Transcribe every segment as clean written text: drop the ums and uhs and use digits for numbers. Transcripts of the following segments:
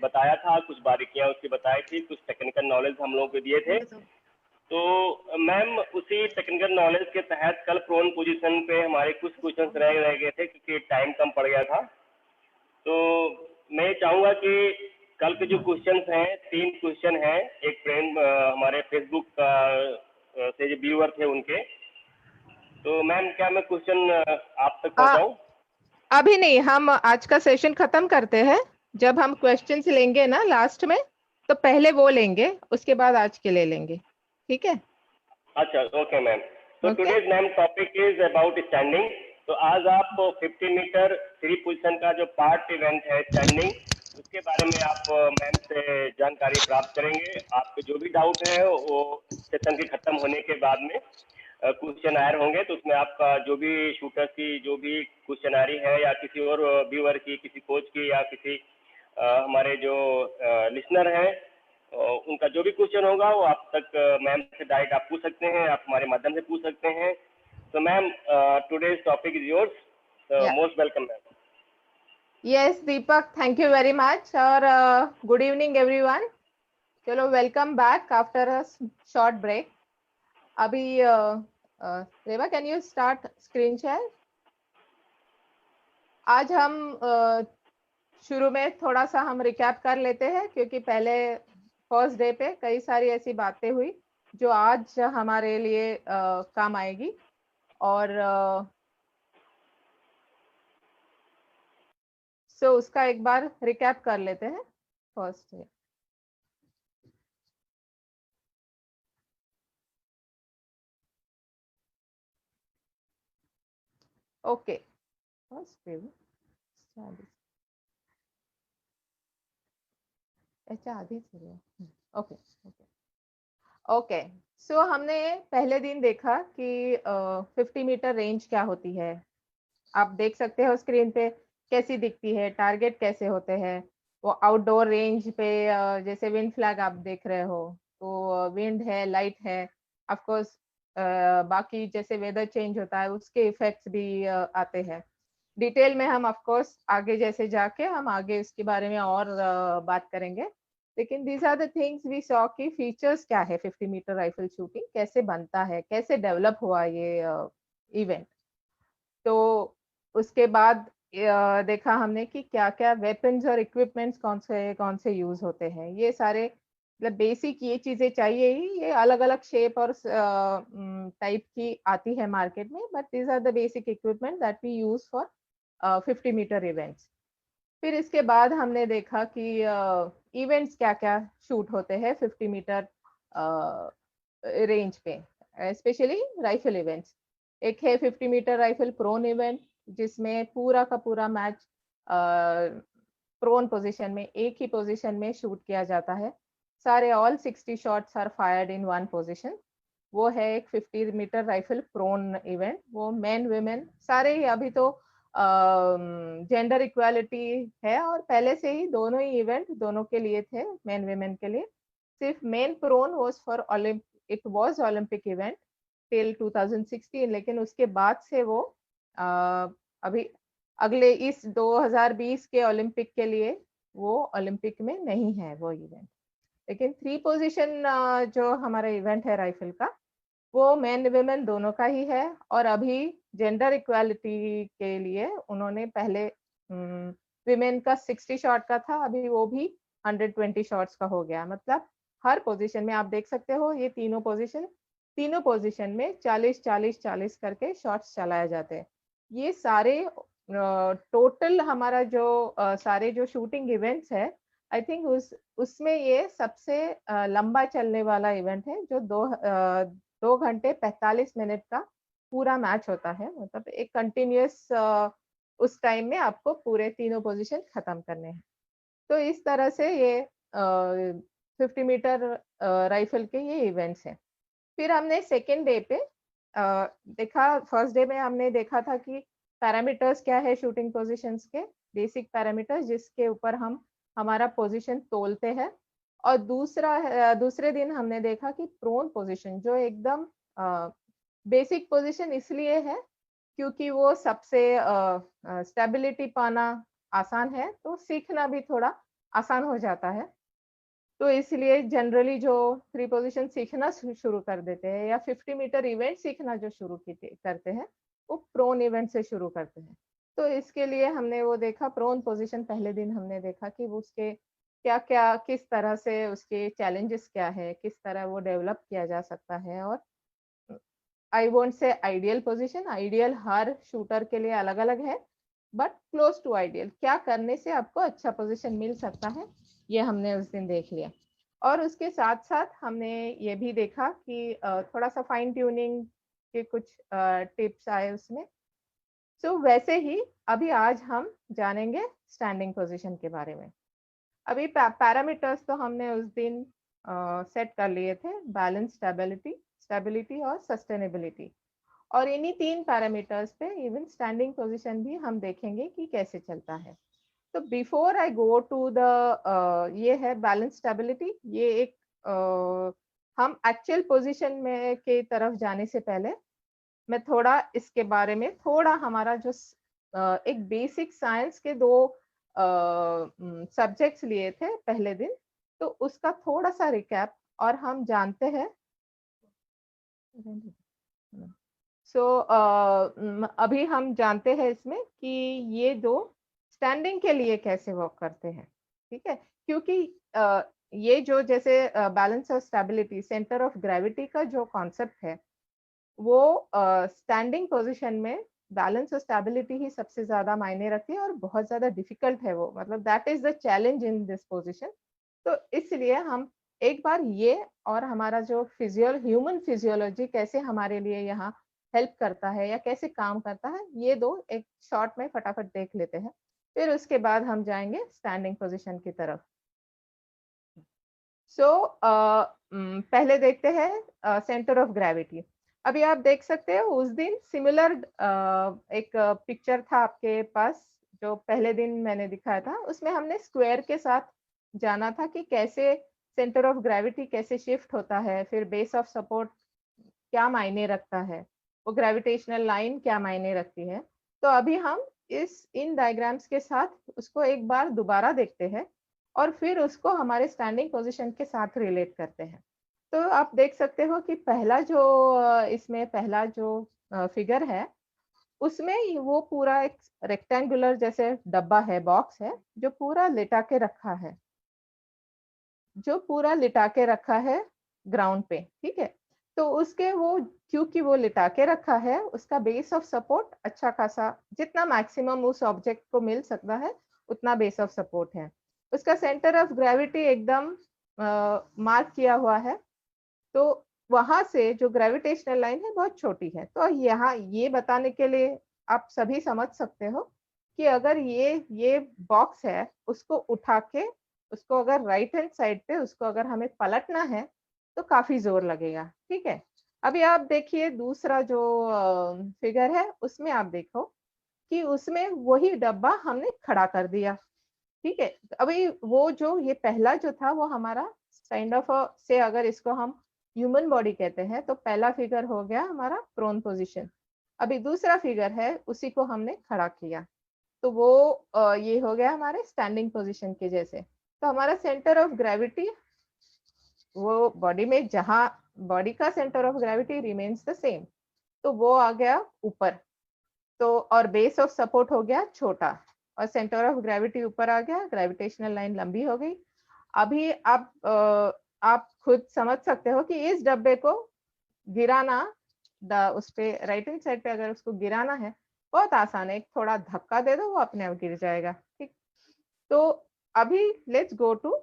बताया था, कुछ बारीकियां उसकी बताई थी, कुछ टेक्निकल नॉलेज हम लोगों को दिए थे। तो मैम उसी टेक्निकल नॉलेज के तहत कल प्रोन पोजीशन पे हमारे कुछ क्वेश्चंस रह गए थे क्योंकि टाइम कम पड़ गया था। तो मैं चाहूँगा कि कल के जो क्वेश्चंस हैं, 3 क्वेश्चन हैं, एक फ्रेंड हमारे फेसबुक का से जो व्यूअर थे उनके, तो मैम क्या मैं क्वेश्चन आप तक पहुँचाऊँ? अभी नहीं, हम आज का सेशन खत्म करते हैं। जब हम क्वेश्चंस लेंगे ना लास्ट में, तो पहले वो लेंगे, उसके बाद आज के ले लेंगे, ठीक है? अच्छा, ओके मैम। तो okay. Today's ma'am topic is about standing. तो आज आप 50 मीटर फ्री पोजीशन का जो पार्ट इवेंट है स्टैंडिंग, उसके बारे में आप मैम से जानकारी प्राप्त करेंगे। आपके जो भी डाउट है वो सेशन के खत्म होने के बाद में क्वेश्चन आयर होंगे, तो उसमें आपका जो भी शूटर की जो भी क्वेश्चनरी है या किसी और व्यूअर की, किसी कोच की या किसी हमारे जो लिसनर हैं उनका जो भी क्वेश्चन होगा वो आप तक मैम से डायरेक्ट आप पूछ सकते हैं, आप हमारे माध्यम से पूछ सकते हैं। तो ma'am today's topic is yours, most welcome ma'am. Yes Deepak, thank you very much और गुड इवनिंग एवरीवन। चलो, welcome back after a short break. अभी Reva, can you start screen share? आज हम शुरू में थोड़ा सा हम रिकैप कर लेते हैं, क्योंकि पहले फर्स्ट डे पे कई सारी ऐसी बातें हुई जो आज हमारे लिए काम आएगी। और सो उसका एक बार रिकैप कर लेते हैं first day. Okay, first day आधी ओके ओके ओके। सो हमने पहले दिन देखा कि 50 मीटर रेंज क्या होती है। आप देख सकते हो स्क्रीन पे कैसी दिखती है, टारगेट कैसे होते हैं। वो आउटडोर रेंज पे जैसे विंड फ्लैग आप देख रहे हो, तो विंड है, लाइट है, ऑफ कोर्स बाकी जैसे वेदर चेंज होता है उसके इफेक्ट्स भी आते हैं। डिटेल में हम ऑफ कोर्स आगे जैसे जाके हम आगे इसके बारे में और बात करेंगे। लेकिन these are the things we saw कि फीचर्स क्या है, 50 मीटर राइफल शूटिंग कैसे बनता है, कैसे डेवलप हुआ ये इवेंट। तो उसके बाद देखा हमने कि क्या क्या वेपन्स और इक्विपमेंट्स कौन से यूज होते हैं। ये सारे मतलब बेसिक ये चीजें चाहिए ही, ये अलग अलग शेप और टाइप की आती है मार्केट में, but these are the basic equipment that we use for 50 metre events. फिर इसके बाद हमने देखा कि इवेंट्स क्या क्या शूट होते हैं 50 मीटर रेंज पे, स्पेशली राइफल इवेंट्स। एक है 50 मीटर राइफल प्रोन इवेंट, जिसमें पूरा का पूरा मैच प्रोन पोजीशन में एक ही पोजीशन में शूट किया जाता है। सारे all 60 shots are fired in one position. वो है एक 50 मीटर राइफल प्रोन इवेंट। वो मेन वुमेन सारे ही, अभी तो जेंडर इक्वालिटी है और पहले से ही दोनों ही इवेंट दोनों के लिए थे, मेन वुमेन के लिए। सिर्फ men prone was for it was Olympic event till 2016, लेकिन उसके बाद से वो अभी अगले इस 2020 के ओलंपिक के लिए वो ओलंपिक में नहीं है वो इवेंट। लेकिन 3 पोजीशन जो हमारा इवेंट है राइफल का, वो मेन वुमेन दोनों का ही है। और अभी जेंडर इक्वालिटी के लिए उन्होंने पहले विमेन का 60 शॉट का था, अभी वो भी 120 शॉट्स का हो गया। मतलब हर पोजीशन में आप देख सकते हो ये तीनों पोजीशन में 40 40 40 करके शॉट्स चलाए जाते हैं। ये सारे टोटल हमारा जो सारे जो शूटिंग इवेंट्स है, आई थिंक उसमें ये सबसे लंबा चलने वाला इवेंट है, जो 2 घंटे 45 मिनट का पूरा मैच होता है। मतलब एक कंटिन्यूअस उस टाइम में आपको पूरे तीनों पोजीशन खत्म करने हैं। तो इस तरह से ये 50 मीटर राइफल के ये इवेंट्स हैं। फिर हमने सेकेंड डे पे देखा, फर्स्ट डे में हमने देखा था कि पैरामीटर्स क्या है शूटिंग पोजीशंस के, बेसिक पैरामीटर्स जिसके ऊपर हम हमारा पोजीशन तोलते हैं। और दूसरे दिन हमने देखा कि प्रोन पोजीशन जो एकदम बेसिक पोजीशन इसलिए है क्योंकि वो सबसे स्टेबिलिटी पाना आसान है, तो सीखना भी थोड़ा आसान हो जाता है। तो इसलिए जनरली जो 3 पोजीशन सीखना शुरू कर देते हैं या 50 मीटर इवेंट सीखना जो शुरू करते हैं, वो प्रोन इवेंट से शुरू करते हैं। तो इसके लिए हमने वो देखा प्रोन पोजीशन, पहले दिन हमने देखा कि वो उसके क्या-क्या, किस तरह से उसके चैलेंजेस क्या है, किस तरह वो डेवलप किया जा सकता है। और I won't say ideal position, ideal her shooter के लिए अलग-अलग है, बट क्लोज टू आइडियल, क्या करने से आपको अच्छा पोजीशन मिल सकता है, ये हमने उस दिन देख लिया। और उसके साथ-साथ हमने ये भी देखा कि थोड़ा-सा फाइन ट्यूनिंग के कुछ टिप्स आए उसमें। सो वैसे ही अभी आज हम जानेंगे स्टैंडिंग पोजीशन के बारे में। अभी पैरामीटर्स तो हमने उस दिन सेट कर लिए थे, बैलेंस, स्टेबिलिटी स्टेबिलिटी और सस्टेनेबिलिटी। और इन्हीं 3 पैरामीटर्स पे इवन स्टैंडिंग पोजीशन भी हम देखेंगे कि कैसे चलता है। तो before I go to the ये है बैलेंस स्टेबिलिटी, ये एक हम एक्चुअल पोजीशन में के तरफ जाने से पहले मैं थोड़ा इसके बारे में थोड़ा हमारा जो एक बेसिक साइंस के 2 सब्जेक्ट्स लिए थे पहले दिन, तो उसका थोड़ा-सा रिकैप और हम जानते हैं। अभी हम जानते हैं इसमें कि ये 2 स्टैंडिंग के लिए कैसे वर्क करते हैं, ठीक है? क्योंकि ये जो जैसे बैलेंस और स्टेबिलिटी, सेंटर ऑफ ग्रेविटी का जो कॉन्सेप्ट है, वो स्टैंडिंग पोजीशन में बैलेंस और स्टेबिलिटी ही सबसे ज़्यादा मायने रखती है और बहुत ज़्यादा डिफिकल्ट है वो, मतलब that is the challenge in this position. तो इसलिए हम एक बार ये और हमारा जो ह्यूमन फिजियोलॉजी कैसे हमारे लिए यहाँ हेल्प करता है या कैसे काम करता है, ये 2 एक शॉर्ट में फटाफट देख लेते हैं। फिर उसके बाद हम जाएँगे स्टैंडिंग पोजीशन की तरफ। पहले देखते हैं सेंटर ऑफ ग्रेविटी। अभी आप देख सकते हो उस दिन सिमिलर एक पिक्चर था आपके पास, जो पहले दिन मैंने दिखाया था। उसमें हमने स्क्वायर के साथ जाना था कि कैसे सेंटर ऑफ ग्रेविटी कैसे शिफ्ट होता है, फिर बेस ऑफ सपोर्ट क्या मायने रखता है, वो ग्रेविटेशनल लाइन क्या मायने रखती है। तो अभी हम इन डायग्राम्स के साथ उसको एक बार दोबारा देखते हैं और फिर उसको हमारे स्टैंडिंग पोजीशन के साथ रिलेट करते हैं। तो आप देख सकते हो कि इसमें पहला जो फिगर है, उसमें वो पूरा एक रेक्टेंगुलर जैसे डब्बा है, बॉक्स है, जो पूरा लिटा के रखा है, ग्राउंड पे, ठीक है? तो उसके वो क्योंकि वो लिटा के रखा है, उसका बेस ऑफ सपोर्ट अच्छा खासा, जितना मैक्सिमम उस ऑब्जेक्ट को मिल सकता है, उतना बेस ऑफ सपोर्ट है। उसका सेंटर ऑफ ग्रेविटी एकदम मार्क किया हुआ है, तो वहाँ से जो ग्रेविटेशनल लाइन है बहुत छोटी है। तो यहाँ ये बताने के लिए आप सभी समझ सकते हो कि अगर ये बॉक्स है, उसको उठा के उसको अगर राइट हैंड साइड पे उसको अगर हमें पलटना है, तो काफ़ी ज़ोर लगेगा, ठीक है? अभी आप देखिए दूसरा जो फिगर है, उसमें आप देखो कि उसमें वही डब्बा हमने खड़ा कर दिया, ठीक है? अभी वो जो ये पहला जो था वो हमारा काइंड ऑफ से अगर इसको हम ह्यूमन बॉडी कहते हैं, तो पहला फिगर हो गया हमारा प्रोन पोजीशन। अभी दूसरा फिगर है, उसी को हमने खड़ा किया, तो वो ये हो गया हमारे स्टैंडिंग पोजीशन के जैसे। तो हमारा सेंटर ऑफ ग्रेविटी, वो बॉडी में जहाँ बॉडी का centre of gravity remains the same, तो वो आ गया ऊपर। तो और बेस ऑफ सपोर्ट हो गया छोटा और सेंटर ऑफ ग्रेविटी ऊपर आ गया, ग्रेविटेशनल लाइन लंबी हो गई। अभी आप खुद समझ सकते हो कि इस डब्बे को गिराना, उस पे राइट हैंड साइड पे अगर उसको गिराना है, बहुत आसान है, एक थोड़ा धक्का दे दो वो अपने आप गिर जाएगा, ठीक? तो अभी let's go to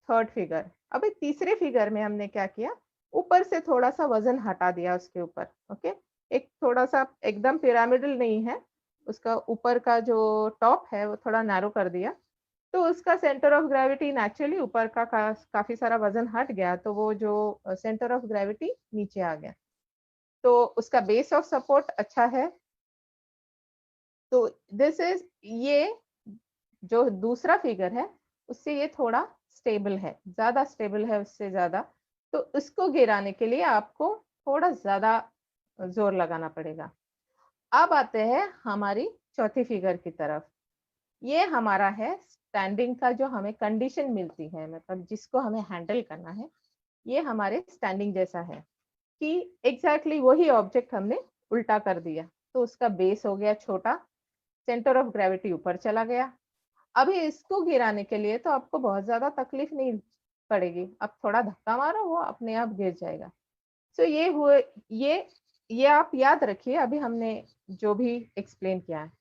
third figure. अभी तीसरे फिगर में हमने क्या किया, ऊपर से थोड़ा सा वजन हटा दिया उसके ऊपर, ओके? एक थोड़ा सा एकदम पिरामिडल नहीं है, उसका ऊपर का जो टॉप है वो थोड़ा नैरो कर दिया, तो उसका सेंटर ऑफ ग्रेविटी नेचुरली ऊपर का काफी सारा वजन हट गया, तो वो जो सेंटर ऑफ ग्रेविटी नीचे आ गया, तो उसका बेस ऑफ सपोर्ट अच्छा है। तो दिस इज ये जो दूसरा फिगर है, उससे ये थोड़ा स्टेबल है, ज्यादा स्टेबल है उससे ज्यादा, तो उसको गिराने के लिए आपको थोड़ा ज्यादा जोर लगाना पड़ेगा। अब आते हैं हमारी चौथी फिगर की तरफ। ये हमारा है स्टैंडिंग का जो हमें कंडीशन मिलती है, मतलब जिसको हमें हैंडल करना है, ये हमारे स्टैंडिंग जैसा है कि एग्जैक्टली वही ऑब्जेक्ट हमने उल्टा कर दिया, तो उसका बेस हो गया छोटा, सेंटर ऑफ ग्रेविटी ऊपर चला गया। अभी इसको गिराने के लिए तो आपको बहुत ज्यादा तकलीफ नहीं पड़ेगी, अब थोड़ा धक्का मारो वो अपने आप गिर जाएगा। तो ये हुए, ये आप याद रखिए अभी हमने जो भी एक्सप्लेन किया है।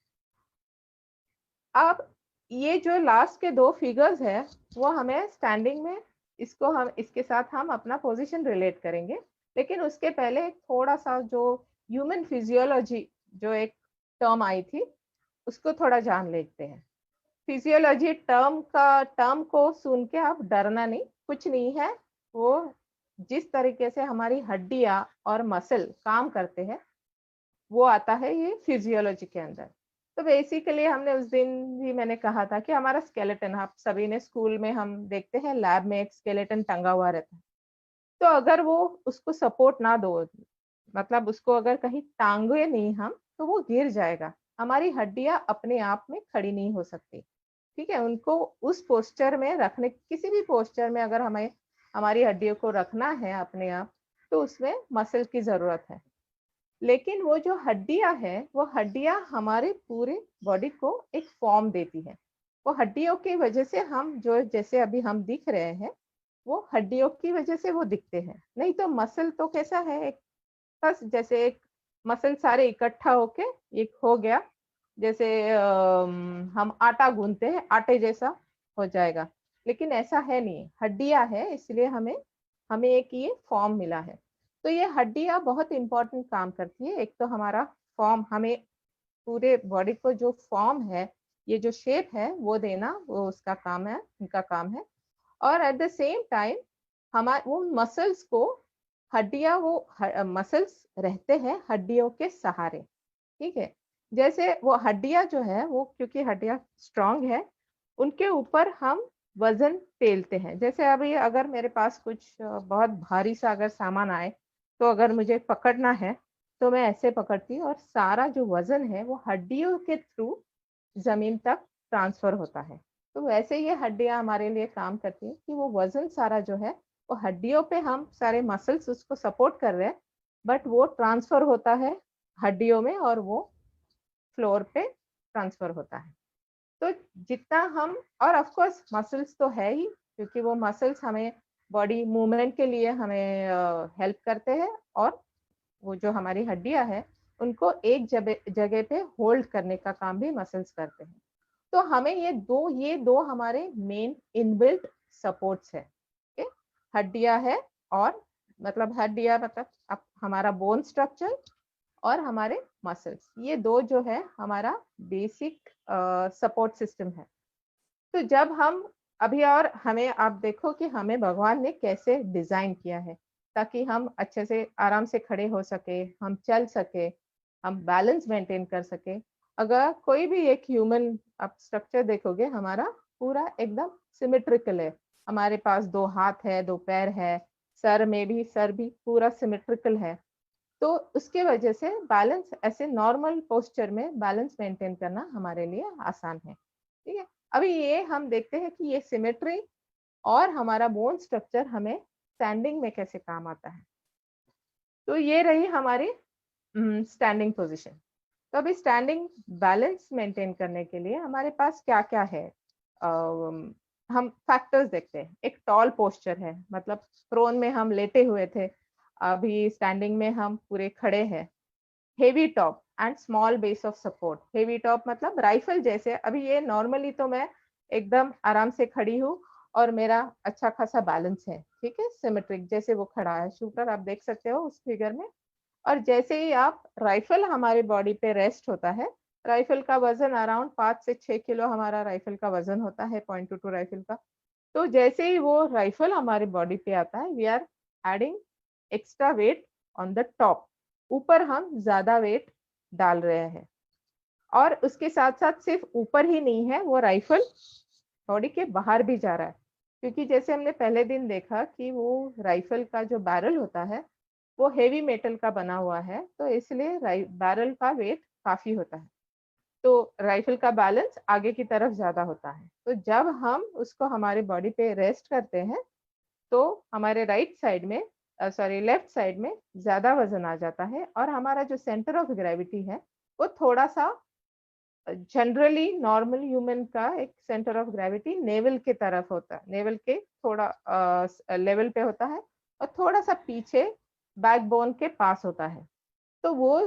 अब ये जो लास्ट के 2 फिगर्स है वो हमें स्टैंडिंग में, इसको हम इसके साथ हम अपना पोजीशन रिलेट करेंगे, लेकिन उसके पहले थोड़ा सा जो ह्यूमन फिजियोलॉजी जो एक टर्म आई थी उसको थोड़ा जान लेते हैं। फिजियोलॉजी टर्म को सुन के आप डरना नहीं, कुछ नहीं है। वो जिस तरीके से हमारी हड्डियां और मसल काम करते हैं वो आता है ये फिजियोलॉजी के अंदर। तो बेसिकली हमने उस दिन भी मैंने कहा था कि हमारा स्केलेटन, आप सभी ने स्कूल में हम देखते हैं लैब में एक स्केलेटन टंगा हुआ रहता है, तो अगर वो उसको सपोर्ट ना दो, मतलब उसको अगर कहीं टांगे नहीं हम, तो वो गिर जाएगा। हमारी हड्डियां अपने आप में खड़ी नहीं हो सकती, ठीक है। उनको उस पोस्चर में रखने, किसी भी पोस्चर में अगर हमें हमारी हड्डियों को रखना है अपने आप, तो उसमें मसल की जरूरत है। लेकिन वो जो हड्डियां है, वो हड्डियां हमारे पूरे बॉडी को एक फॉर्म देती है। वो हड्डियों की वजह से हम जो, जैसे अभी हम दिख रहे हैं, वो हड्डियों की वजह से वो दिखते हैं। नहीं तो मसल तो कैसा है, एक बस जैसे एक मसल सारे इकट्ठा होके एक हो गया, जैसे हम आटा गूंथते हैं, आटे जैसा हो जाएगा। लेकिन ऐसा है नहीं, हड्डियां है, इसलिए हमें हमें एक ये फॉर्म मिला है। तो ये हड्डियां बहुत इंपॉर्टेंट काम करती है। एक तो हमारा फॉर्म, हमें पूरे बॉडी को जो फॉर्म है, ये जो शेप है वो देना, वो उसका काम है, उनका काम है। और एट द सेम टाइम हमारे वो मसल्स को, हड्डियां वो मसल्स रहते हैं हड्डियों के सहारे, ठीक है। जैसे वो हड्डियां जो है वो, क्योंकि हड्डियां स्ट्रांग है, उनके ऊपर हम वजन पेलते हैं। जैसे अभी अगर मेरे पास कुछ बहुत भारी सा अगर सामान आए, तो अगर मुझे पकड़ना है तो मैं ऐसे पकड़ती हूँ, और सारा जो वजन है वो हड्डियों के थ्रू जमीन तक ट्रांसफर होता है। तो वैसे ये हड्डियां हमारे लिए काम करती हैं कि वो वजन सारा जो है वो हड्डियों पे, हम सारे मसल्स उसको सपोर्ट कर रहे हैं, बट वो ट्रांसफर होता है हड्डियों में, और वो फ्लोर पे ट्रांसफर होता है। तो जितना हम, और ऑफ कोर्स मसल्स तो है ही, क्योंकि वो मसल्स हमें बॉडी मूवमेंट के लिए हमें हेल्प करते हैं, और वो जो हमारी हड्डियां है उनको एक जगह पे होल्ड करने का काम भी मसल्स करते हैं। तो हमें ये दो हमारे मेन इनबिल्ट सपोर्ट्स है। okay? हड्डियां है, और मतलब हड्डियां मतलब अब हमारा बोन स्ट्रक्चर और हमारे मसल्स, ये दो जो है हमारा बेसिक सपोर्ट सिस्टम है। तो जब हम अभी, और हमें आप देखो कि हमें भगवान ने कैसे डिजाइन किया है, ताकि हम अच्छे से आराम से खड़े हो सके, हम चल सके, हम बैलेंस मेंटेन कर सके। अगर कोई भी एक ह्यूमन आप स्ट्रक्चर देखोगे, हमारा पूरा एकदम सिमेट्रिकल है। हमारे पास 2 हाथ है, 2 पैर है, सर भी पूरा सिमेट्रिकल है। तो उसके वजह से बैलेंस, ऐसे नॉर्मल पोस्चर में बैलेंस मेंटेन करना हमारे लिए आसान है, ठीक है। अभी ये हम देखते हैं कि ये सिमेट्री और हमारा बोन स्ट्रक्चर हमें स्टैंडिंग में कैसे काम आता है। तो ये रही हमारी स्टैंडिंग पोजीशन। तो अभी स्टैंडिंग बैलेंस मेंटेन करने के लिए हमारे पास क्या क्या है, हम फैक्टर्स देखते हैं। एक टॉल पोस्चर है, मतलब प्रोन में हम लेटे हुए थे, अभी स्टैंडिंग में हम पूरे खड़े हैं। Heavy top and small base of support. Heavy top मतलब राइफल जैसे, अभी ये नॉर्मली तो मैं एकदम आराम से खड़ी हूँ और मेरा अच्छा खासा बैलेंस है, ठीक है, सिमेट्रिक जैसे वो खड़ा है शूटर, आप देख सकते हो उस फिगर में। और जैसे ही आप, राइफल हमारे बॉडी पे रेस्ट होता है, राइफल का वजन अराउंड 5 से 6 किलो हमारा राइफल का वजन होता है, .22 राइफल का। तो जैसे ही वो राइफल हमारे बॉडी पे आता है, we are adding extra weight on the top, ऊपर हम ज्यादा वेट डाल रहे हैं। और उसके साथ साथ सिर्फ ऊपर ही नहीं है, वो राइफल बॉडी के बाहर भी जा रहा है, क्योंकि जैसे हमने पहले दिन देखा कि वो राइफल का जो बैरल होता है वो हेवी मेटल का बना हुआ है, तो इसलिए बैरल का वेट काफी होता है। तो राइफल का बैलेंस आगे की तरफ ज्यादा होता है। तो जब हम उसको हमारे बॉडी पे रेस्ट करते हैं तो हमारे राइट साइड में लेफ्ट साइड में ज्यादा वजन आ जाता है और हमारा जो सेंटर ऑफ ग्रेविटी है वो थोड़ा सा, जनरली नॉर्मल ह्यूमन का एक सेंटर ऑफ ग्रेविटी नेवल के तरफ होता है, नेवल के थोड़ा लेवल पे होता है और थोड़ा सा पीछे बैकबोन के पास होता है। तो वो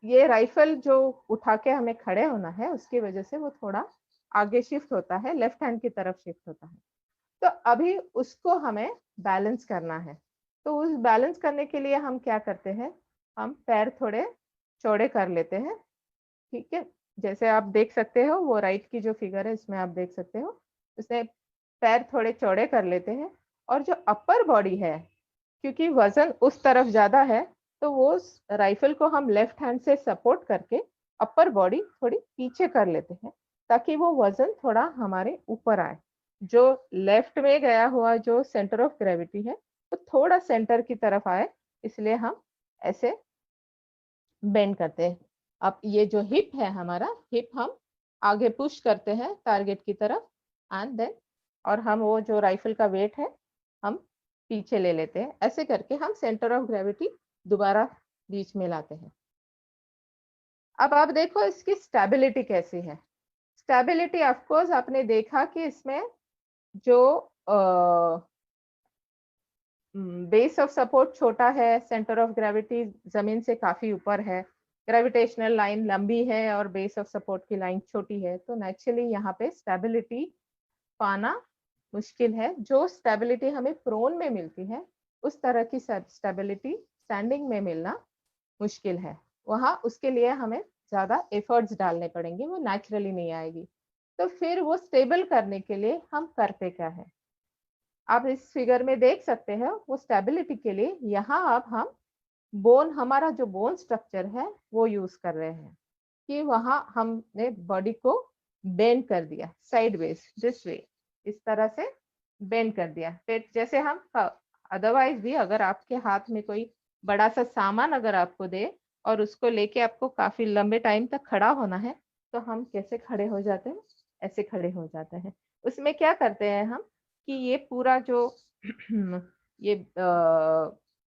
ये राइफल जो उठा के हमें खड़े होना है उसकी वजह से वो थोड़ा आगे शिफ्ट होता है, लेफ्ट हैंड की तरफ शिफ्ट होता है। तो अभी उसको हमें बैलेंस करना है। तो उस बैलेंस करने के लिए हम क्या करते हैं, हम पैर थोड़े चौड़े कर लेते हैं। ठीक है, जैसे आप देख सकते हो वो राइट की जो फिगर है इसमें आप देख सकते हो, उसने पैर थोड़े चौड़े कर लेते हैं और जो अपर बॉडी है, क्योंकि वजन उस तरफ ज्यादा है तो वो राइफल को हम लेफ्ट हैंड से सपोर्ट करके अपर बॉडी थोड़ी पीछे कर लेते हैं ताकि वो वजन थोड़ा हमारे ऊपर आए। जो लेफ्ट में गया हुआ जो सेंटर ऑफ ग्रेविटी है वो थोड़ा सेंटर की तरफ आए, इसलिए हम ऐसे बेंड करते हैं। अब ये जो हिप है हमारा, हिप हम आगे पुश करते हैं टारगेट की तरफ एंड देन, और हम वो जो राइफल का वेट है हम पीछे ले लेते हैं। ऐसे करके हम सेंटर ऑफ ग्रेविटी दोबारा बीच में लाते हैं। अब आप देखो इसकी स्टेबिलिटी कैसी है। स्टेबिलिटी ऑफ कोर्स आपने देखा कि इसमें जो बेस ऑफ सपोर्ट छोटा है, सेंटर ऑफ ग्रेविटी जमीन से काफी ऊपर है, ग्रेविटेशनल लाइन लंबी है और बेस ऑफ सपोर्ट की लाइन छोटी है, तो नेचुरली यहाँ पे स्टेबिलिटी पाना मुश्किल है। जो स्टेबिलिटी हमें प्रोन में मिलती है उस तरह की स्टेबिलिटी स्टैंडिंग में मिलना मुश्किल है। वहाँ उसके लिए हमें ज्यादा एफर्ट्स डालने पड़ेंगे, वो नेचुरली नहीं आएगी। तो फिर वो स्टेबल करने के लिए हम करते क्या है, आप इस फिगर में देख सकते हैं। वो स्टेबिलिटी के लिए यहाँ अब हम बोन, हमारा जो बोन स्ट्रक्चर है वो यूज कर रहे हैं कि वहां हमने बॉडी को बेंड कर दिया साइडवेज, दिस वे, इस तरह से बेंड कर दिया। फिर जैसे हम अदरवाइज भी अगर आपके हाथ में कोई बड़ा सा सामान अगर आपको दे और उसको लेके आपको काफी लंबे टाइम तक खड़ा होना है तो हम कैसे खड़े हो जाते हैं, ऐसे खड़े हो जाते हैं। उसमें क्या करते हैं हम कि ये पूरा जो ये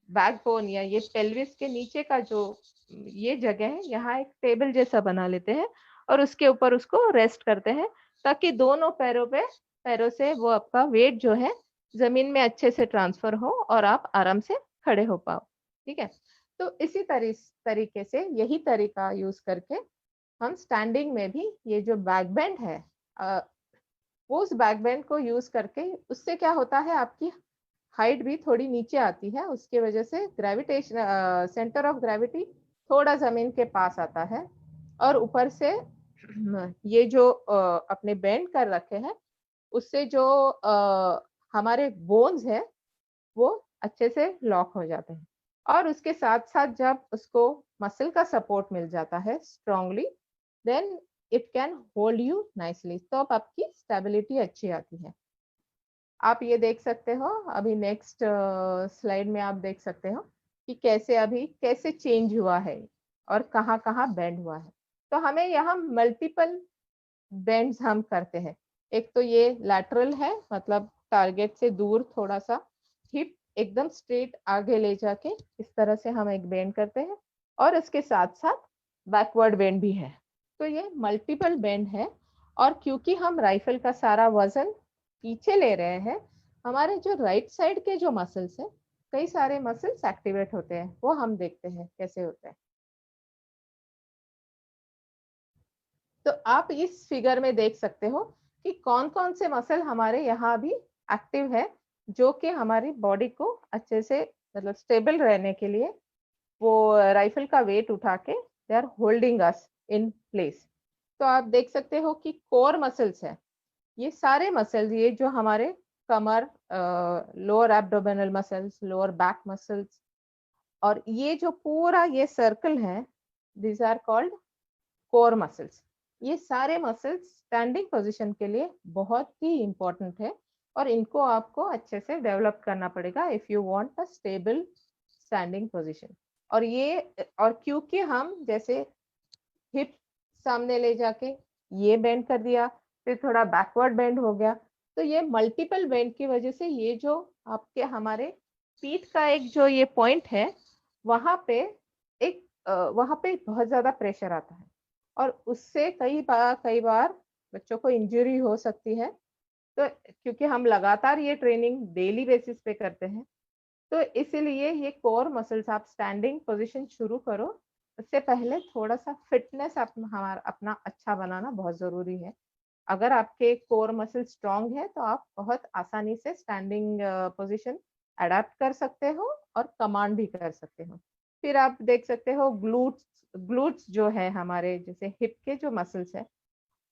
बैकबोन या ये पेल्विस के नीचे का जो ये जगह है, यहाँ एक टेबल जैसा बना लेते हैं और उसके ऊपर उसको रेस्ट करते हैं ताकि दोनों पैरों से वो आपका वेट जो है जमीन में अच्छे से ट्रांसफर हो और आप आराम से खड़े हो पाओ। ठीक है, तो इसी तरीके से यही तरीका यूज करके हम स्टैंडिंग में भी ये जो बैक बेंड है, वो उस बैक बेंड को यूज करके, उससे क्या होता है आपकी हाइट भी थोड़ी नीचे आती है, उसके वजह से ग्रेविटेशन सेंटर ऑफ ग्रेविटी थोड़ा जमीन के पास आता है और ऊपर से ये जो अपने बेंड कर रखे हैं उससे जो हमारे बोन्स है वो अच्छे से लॉक हो जाते हैं और उसके साथ साथ जब उसको मसल का सपोर्ट मिल जाता है strongly, then it can hold you nicely, तो अब आपकी स्टेबिलिटी अच्छी आती है। आप ये देख सकते हो अभी नेक्स्ट स्लाइड में, आप देख सकते हो कि कैसे चेंज हुआ है और कहाँ कहाँ बेंड हुआ है। तो हमें यहाँ मल्टीपल बेंड्स हम करते हैं। एक तो ये लैटरल है, मतलब टारगेट से दूर थोड़ा सा हिप एकदम स्ट्रेट आगे ले जाके इस तरह से हम एक बेंड करते हैं और इसके साथ साथ बैकवर्ड बेंड भी है। तो ये मल्टीपल बेंड है और क्योंकि हम राइफल का सारा वजन पीछे ले रहे हैं, हमारे जो राइट साइड के जो मसल्स हैं, कई सारे मसल्स एक्टिवेट होते हैं, वो हम देखते हैं कैसे होते हैं। तो आप इस फिगर में देख सकते हो कि कौन कौन से मसल हमारे यहाँ अभी एक्टिव है, जो कि हमारी बॉडी को अच्छे से, मतलब स्टेबल रहने के लिए वो राइफल का वेट उठा के they are holding us in place. तो आप देख सकते हो कि कोर मसल्स है, ये सारे मसल्स, ये जो हमारे कमर, lower abdominal muscles, lower back muscles, और ये जो पूरा ये सर्कल है, this are called core muscles. ये सारे मसल्स स्टैंडिंग पोजीशन के लिए बहुत ही इंपॉर्टेंट है और इनको आपको अच्छे से डेवलप करना पड़ेगा if you want a stable standing position. और क्योंकि हम जैसे हिप सामने ले जाके ये बेंड कर दिया, फिर थोड़ा बैकवर्ड बेंड हो गया। तो ये मल्टीपल बेंड की वजह से ये जो आपके हमारे पीठ का एक जो ये पॉइंट है, वहां पे वहां पे बहुत ज्यादा प्रेशर आता है और उससे कई बार बच्चों को इंजरी हो सकती है। तो क्योंकि हम लगातार ये ट्रेनिंग डेली बेसिस पे करते हैं, तो इसीलिए ये कोर मसल्स आप स्टैंडिंग पोजीशन शुरू करो, उससे पहले थोड़ा सा फिटनेस हमारा अपना अच्छा बनाना बहुत जरूरी है। अगर आपके कोर मसल स्ट्रांग है तो आप बहुत आसानी से स्टैंडिंग पोजीशन अडेप्ट कर सकते हो और कमांड भी कर सकते हो। फिर आप देख सकते हो ग्लूट्स ग्लूट्स जो है हमारे, जैसे हिप के जो मसल्स है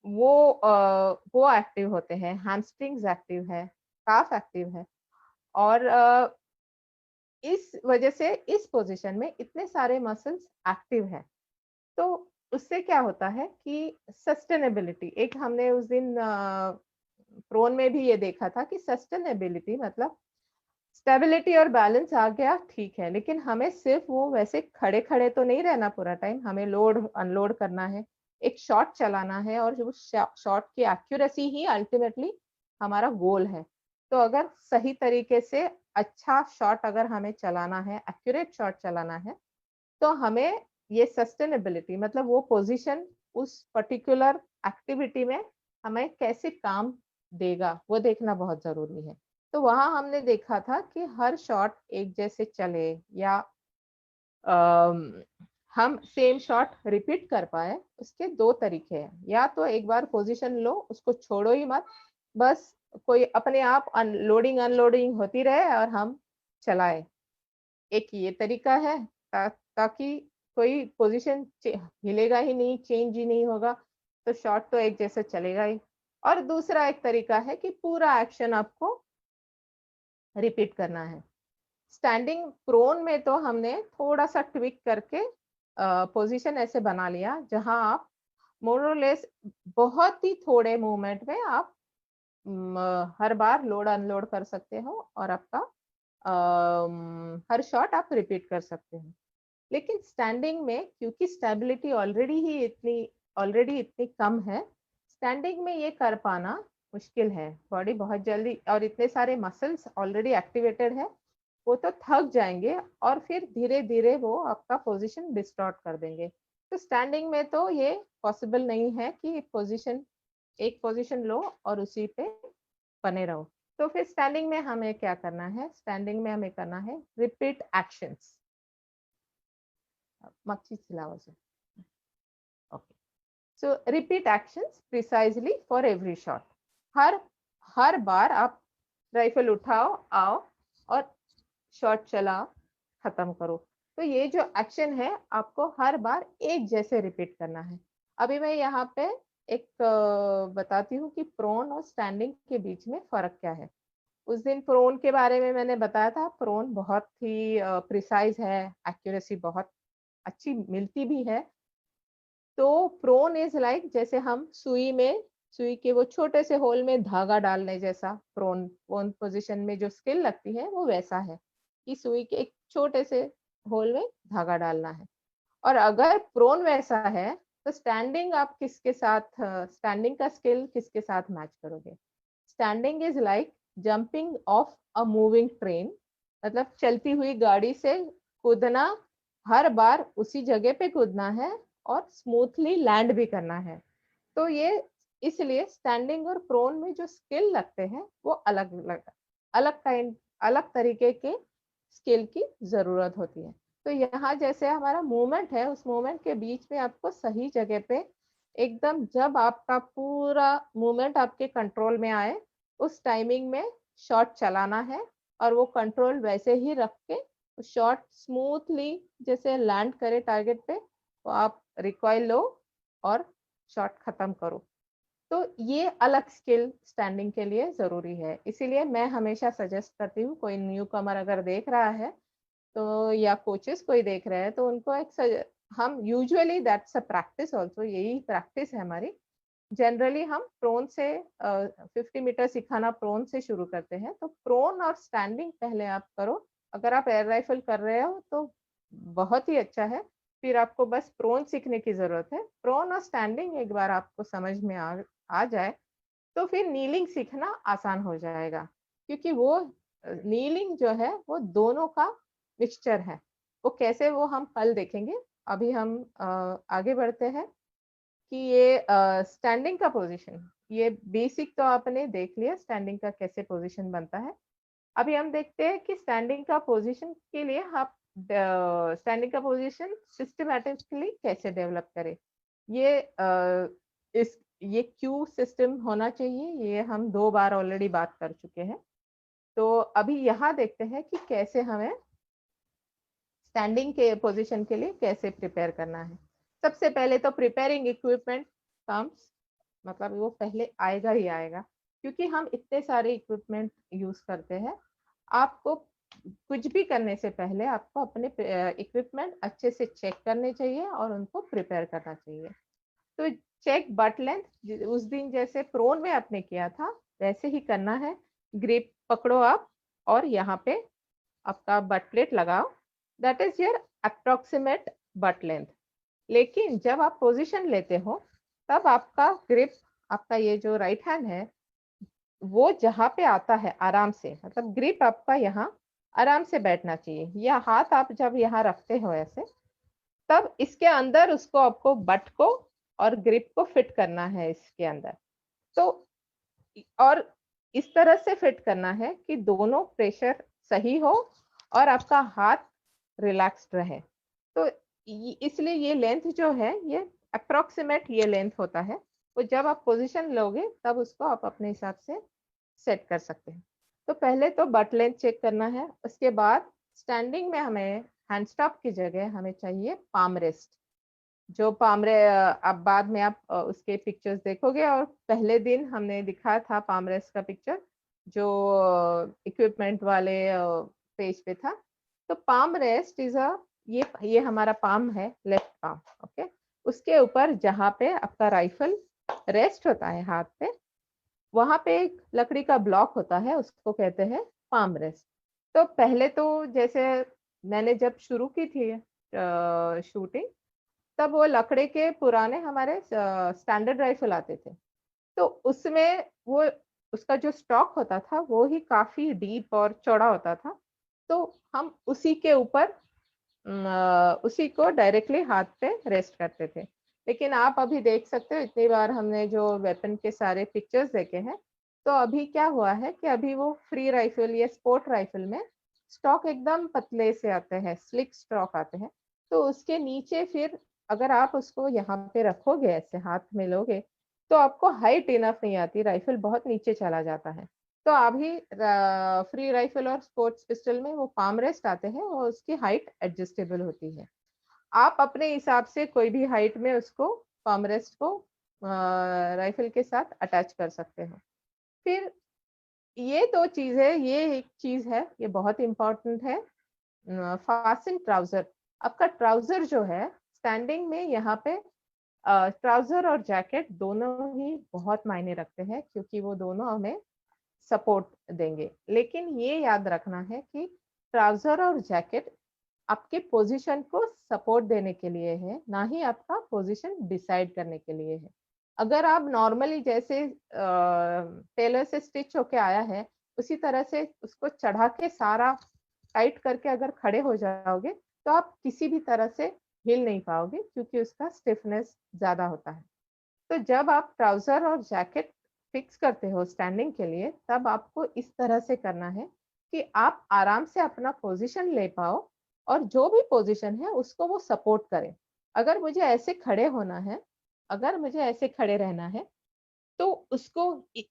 वो एक्टिव होते हैं, हैमस्ट्रिंग्स एक्टिव है, काफ एक्टिव है। और इस वजह से इस पोजीशन में इतने सारे मसल्स एक्टिव हैं, तो उससे क्या होता है कि सस्टेनेबिलिटी, एक हमने उस दिन प्रोन में भी ये देखा था कि सस्टेनेबिलिटी मतलब स्टेबिलिटी और बैलेंस आ गया ठीक है, लेकिन हमें सिर्फ वो वैसे खड़े खड़े तो नहीं रहना पूरा टाइम, हमें लोड अनलोड करना है, एक शॉट चलाना है, और जो शॉट की एक्यूरेसी ही अल्टीमेटली हमारा गोल है। तो अगर सही तरीके से अच्छा शॉट अगर हमें चलाना है, एक्यूरेट शॉट चलाना है, तो हमें ये सस्टेनेबिलिटी मतलब वो पोजीशन उस पर्टिकुलर एक्टिविटी में हमें कैसे काम देगा वो देखना बहुत जरूरी है। तो वहां हमने देखा था कि हर शॉट एक जैसे चले या हम सेम शॉट रिपीट कर पाए, उसके दो तरीके हैं। या तो एक बार पोजीशन लो, उसको छोड़ो ही मत, बस कोई अपने आप लोडिंग अनलोडिंग होती रहे और हम चलाए। एक ये तरीका है ताकि कोई पोजीशन हिलेगा ही नहीं, चेंज ही नहीं होगा, तो शॉट तो एक जैसे चलेगा ही। और दूसरा एक तरीका है कि पूरा एक्शन आपको रिपीट करना है। स्टैंडिंग प्रोन में तो हमने थोड़ा सा ट्विक करके पोजीशन ऐसे बना लिया जहां आप मोरलेस बहुत ही थोड़े मूवमेंट में आप हर बार लोड अनलोड कर सकते हो और आपका हर शॉट आप रिपीट कर सकते हो। लेकिन स्टैंडिंग में क्योंकि स्टेबिलिटी ऑलरेडी इतनी कम है, स्टैंडिंग में ये कर पाना मुश्किल है। बॉडी बहुत जल्दी और इतने सारे मसल्स ऑलरेडी एक्टिवेटेड है, वो तो थक जाएंगे और फिर धीरे धीरे वो आपका पोजीशन डिस्टॉर्ट कर देंगे। तो स्टैंडिंग में तो ये पॉसिबल नहीं है कि एक पोजीशन लो और उसी पे बने रहो। तो फिर स्टैंडिंग में हमें क्या करना है, स्टैंडिंग में हमें करना है रिपीट एक्शंस। मक्खी सिलावा से okay. So repeat actions precisely for every shot. हर बार आप राइफल उठाओ, आओ और शॉट चलाओ, खत्म करो। तो ये जो एक्शन है आपको हर बार एक जैसे रिपीट करना है। अभी मैं यहाँ पे एक बताती हूँ कि प्रोन और स्टैंडिंग के बीच में फर्क क्या है। उस दिन प्रोन के बारे में मैंने बताया था, प्रोन बहुत ही प्रिसाइज है, एक्यूरेसी बहुत अच्छी मिलती भी है। तो प्रोन इज लाइक जैसे हम सुई के वो छोटे से होल में धागा डालने जैसा, प्रोन प्रोन पोजीशन में जो स्किल लगती है वो वैसा है कि सुई के एक छोटे से होल में धागा डालना है। और अगर प्रोन वैसा है तो स्टैंडिंग आप किसके साथ, स्टैंडिंग का स्किल किसके साथ मैच करोगे। Standing is like jumping of a moving train, मतलब चलती हुई गाड़ी से कूदना, हर बार उसी जगह पे कूदना है और स्मूथली लैंड भी करना है। तो ये इसलिए स्टैंडिंग और प्रोन में जो स्किल लगते हैं वो अलग तरीके के स्किल की जरूरत होती है। तो यहाँ जैसे हमारा मूवमेंट है, उस मूवमेंट के बीच में आपको सही जगह पे एकदम, जब आपका पूरा मूवमेंट आपके कंट्रोल में आए उस टाइमिंग में शॉट चलाना है, और वो कंट्रोल वैसे ही रख के शॉट स्मूथली जैसे लैंड करे टारगेट पे, तो आप रिकॉइल लो और शॉट खत्म करो। तो ये अलग स्किल स्टैंडिंग के लिए जरूरी है। इसीलिए मैं हमेशा सजेस्ट करती हूँ, कोई न्यू कमर अगर देख रहा है तो, या कोचेस कोई देख रहे हैं तो उनको हम usually that's a practice also, यही प्रैक्टिस है हमारी। जनरली हम प्रोन से 50 मीटर सिखाना प्रोन से शुरू करते हैं, तो प्रोन और स्टैंडिंग पहले आप करो। अगर आप एयर राइफल कर रहे हो तो बहुत ही अच्छा है, फिर आपको बस प्रोन सीखने की जरूरत है। प्रोन और स्टैंडिंग एक बार आपको समझ में आ जाए तो फिर नीलिंग सीखना आसान हो जाएगा, क्योंकि वो नीलिंग जो है वो दोनों का मिक्सचर है। वो कैसे, वो हम कल देखेंगे। अभी हम आगे बढ़ते हैं कि ये स्टैंडिंग का पोजीशन, ये बेसिक तो आपने देख लिया स्टैंडिंग का कैसे पोजीशन बनता है। अभी हम देखते हैं कि स्टैंडिंग का पोजीशन के लिए आप स्टैंडिंग का पोजीशन सिस्टमैटिकली कैसे डेवलप करें। ये ये क्यू सिस्टम होना चाहिए, ये हम 2 बार ऑलरेडी बात कर चुके हैं। तो अभी यहाँ देखते हैं कि कैसे हमें स्टैंडिंग के पोजीशन के लिए कैसे प्रिपेयर करना है। सबसे पहले तो प्रिपेयरिंग इक्विपमेंट कम्स, मतलब वो पहले आएगा ही आएगा, क्योंकि हम इतने सारे इक्विपमेंट यूज करते हैं। आपको कुछ भी करने से पहले आपको अपने इक्विपमेंट अच्छे से चेक करने चाहिए और उनको प्रिपेयर करना चाहिए। तो चेक बट लेंथ, उस दिन जैसे प्रोन में आपने किया था वैसे ही करना है। ग्रिप पकड़ो आप और यहाँ पे आपका बट प्लेट लगाओ, that is your approximate but length. लेकिन जब आप पोजीशन लेते हो तब आपका ग्रिप, आपका ये जो राइट हैंड है वो जहाँ पे आता है आराम से, मतलब ग्रिप आपका यहाँ आराम से बैठना चाहिए। या हाथ आप जब यहाँ रखते हो ऐसे, तब इसके अंदर उसको आपको बट को और ग्रिप को फिट करना है इसके अंदर। तो और इस तरह से फिट करना है कि दोनों प्रेशर सही हो और आपका हाथ रिलैक्स्ड रहे। तो इसलिए ये लेंथ जो है ये अप्रोक्सीमेट ये लेंथ होता है। तो जब आप पोजीशन लोगे तब उसको आप अपने हिसाब से सेट कर सकते हैं। तो पहले तो बट लेंथ चेक करना है, उसके बाद स्टैंडिंग में हमें हैंड स्टॉप की जगह हमें चाहिए पाम रेस्ट। जो पामरे अब बाद में आप उसके पिक्चर्स देखोगे, और पहले दिन हमने दिखाया था पाम रेस्ट का पिक्चर जो इक्विपमेंट वाले पेज पे था। तो पाम रेस्ट इज अ, ये हमारा पाम है, लेफ्ट पाम, ओके। उसके ऊपर जहाँ पे आपका राइफल रेस्ट होता है हाथ पे, वहां पे एक लकड़ी का ब्लॉक होता है, उसको कहते हैं पाम रेस्ट। तो पहले तो जैसे मैंने जब शुरू की थी शूटिंग, तब वो लकड़े के पुराने हमारे स्टैंडर्ड राइफल आते थे। तो उसमें वो उसका जो स्टॉक होता था वो ही काफी डीप और चौड़ा होता था। तो हम उसी के ऊपर उसी को डायरेक्टली हाथ पे रेस्ट करते थे। लेकिन आप अभी देख सकते हो, इतनी बार हमने जो वेपन के सारे पिक्चर्स देखे हैं, तो अभी क्या हुआ है कि अभी वो फ्री राइफल या स्पोर्ट राइफल में स्टॉक एकदम पतले से आते हैं, स्लिक स्टॉक आते हैं। तो उसके नीचे फिर अगर आप उसको यहाँ पे रखोगे, ऐसे हाथ में लोगे, तो आपको हाइट इनफ नहीं आती, राइफल बहुत नीचे चला जाता है। तो अभी फ्री राइफल और स्पोर्ट्स पिस्टल में वो पाम रेस्ट आते हैं और उसकी हाइट एडजस्टेबल होती है। आप अपने हिसाब से कोई भी हाइट में उसको पाम रेस्ट को राइफल के साथ अटैच कर सकते हो। फिर ये 2 चीज है, ये एक चीज है, ये बहुत इंपॉर्टेंट है, फास्टन ट्राउजर। आपका ट्राउजर जो है स्टैंडिंग में यहाँ पे ट्राउजर और जैकेट दोनों ही बहुत मायने रखते हैं, क्योंकि वो दोनों हमें सपोर्ट देंगे। लेकिन ये याद रखना है कि ट्राउजर और जैकेट आपके पोजीशन को सपोर्ट देने के लिए है, ना ही आपका पोजीशन डिसाइड करने के लिए है। अगर आप नॉर्मली जैसे टेलर से स्टिच होके आया है उसी तरह से उसको चढ़ा के सारा टाइट करके अगर खड़े हो जाओगे, तो आप किसी भी तरह से हिल नहीं पाओगे, क्योंकि उसका स्टिफनेस ज्यादा होता है। तो जब आप ट्राउजर और जैकेट फिक्स करते हो स्टैंडिंग के लिए, तब आपको इस तरह से करना है कि आप आराम से अपना पोजीशन ले पाओ और जो भी पोजीशन है उसको वो सपोर्ट करे। अगर मुझे ऐसे खड़े होना है, अगर मुझे ऐसे खड़े रहना है, तो उसको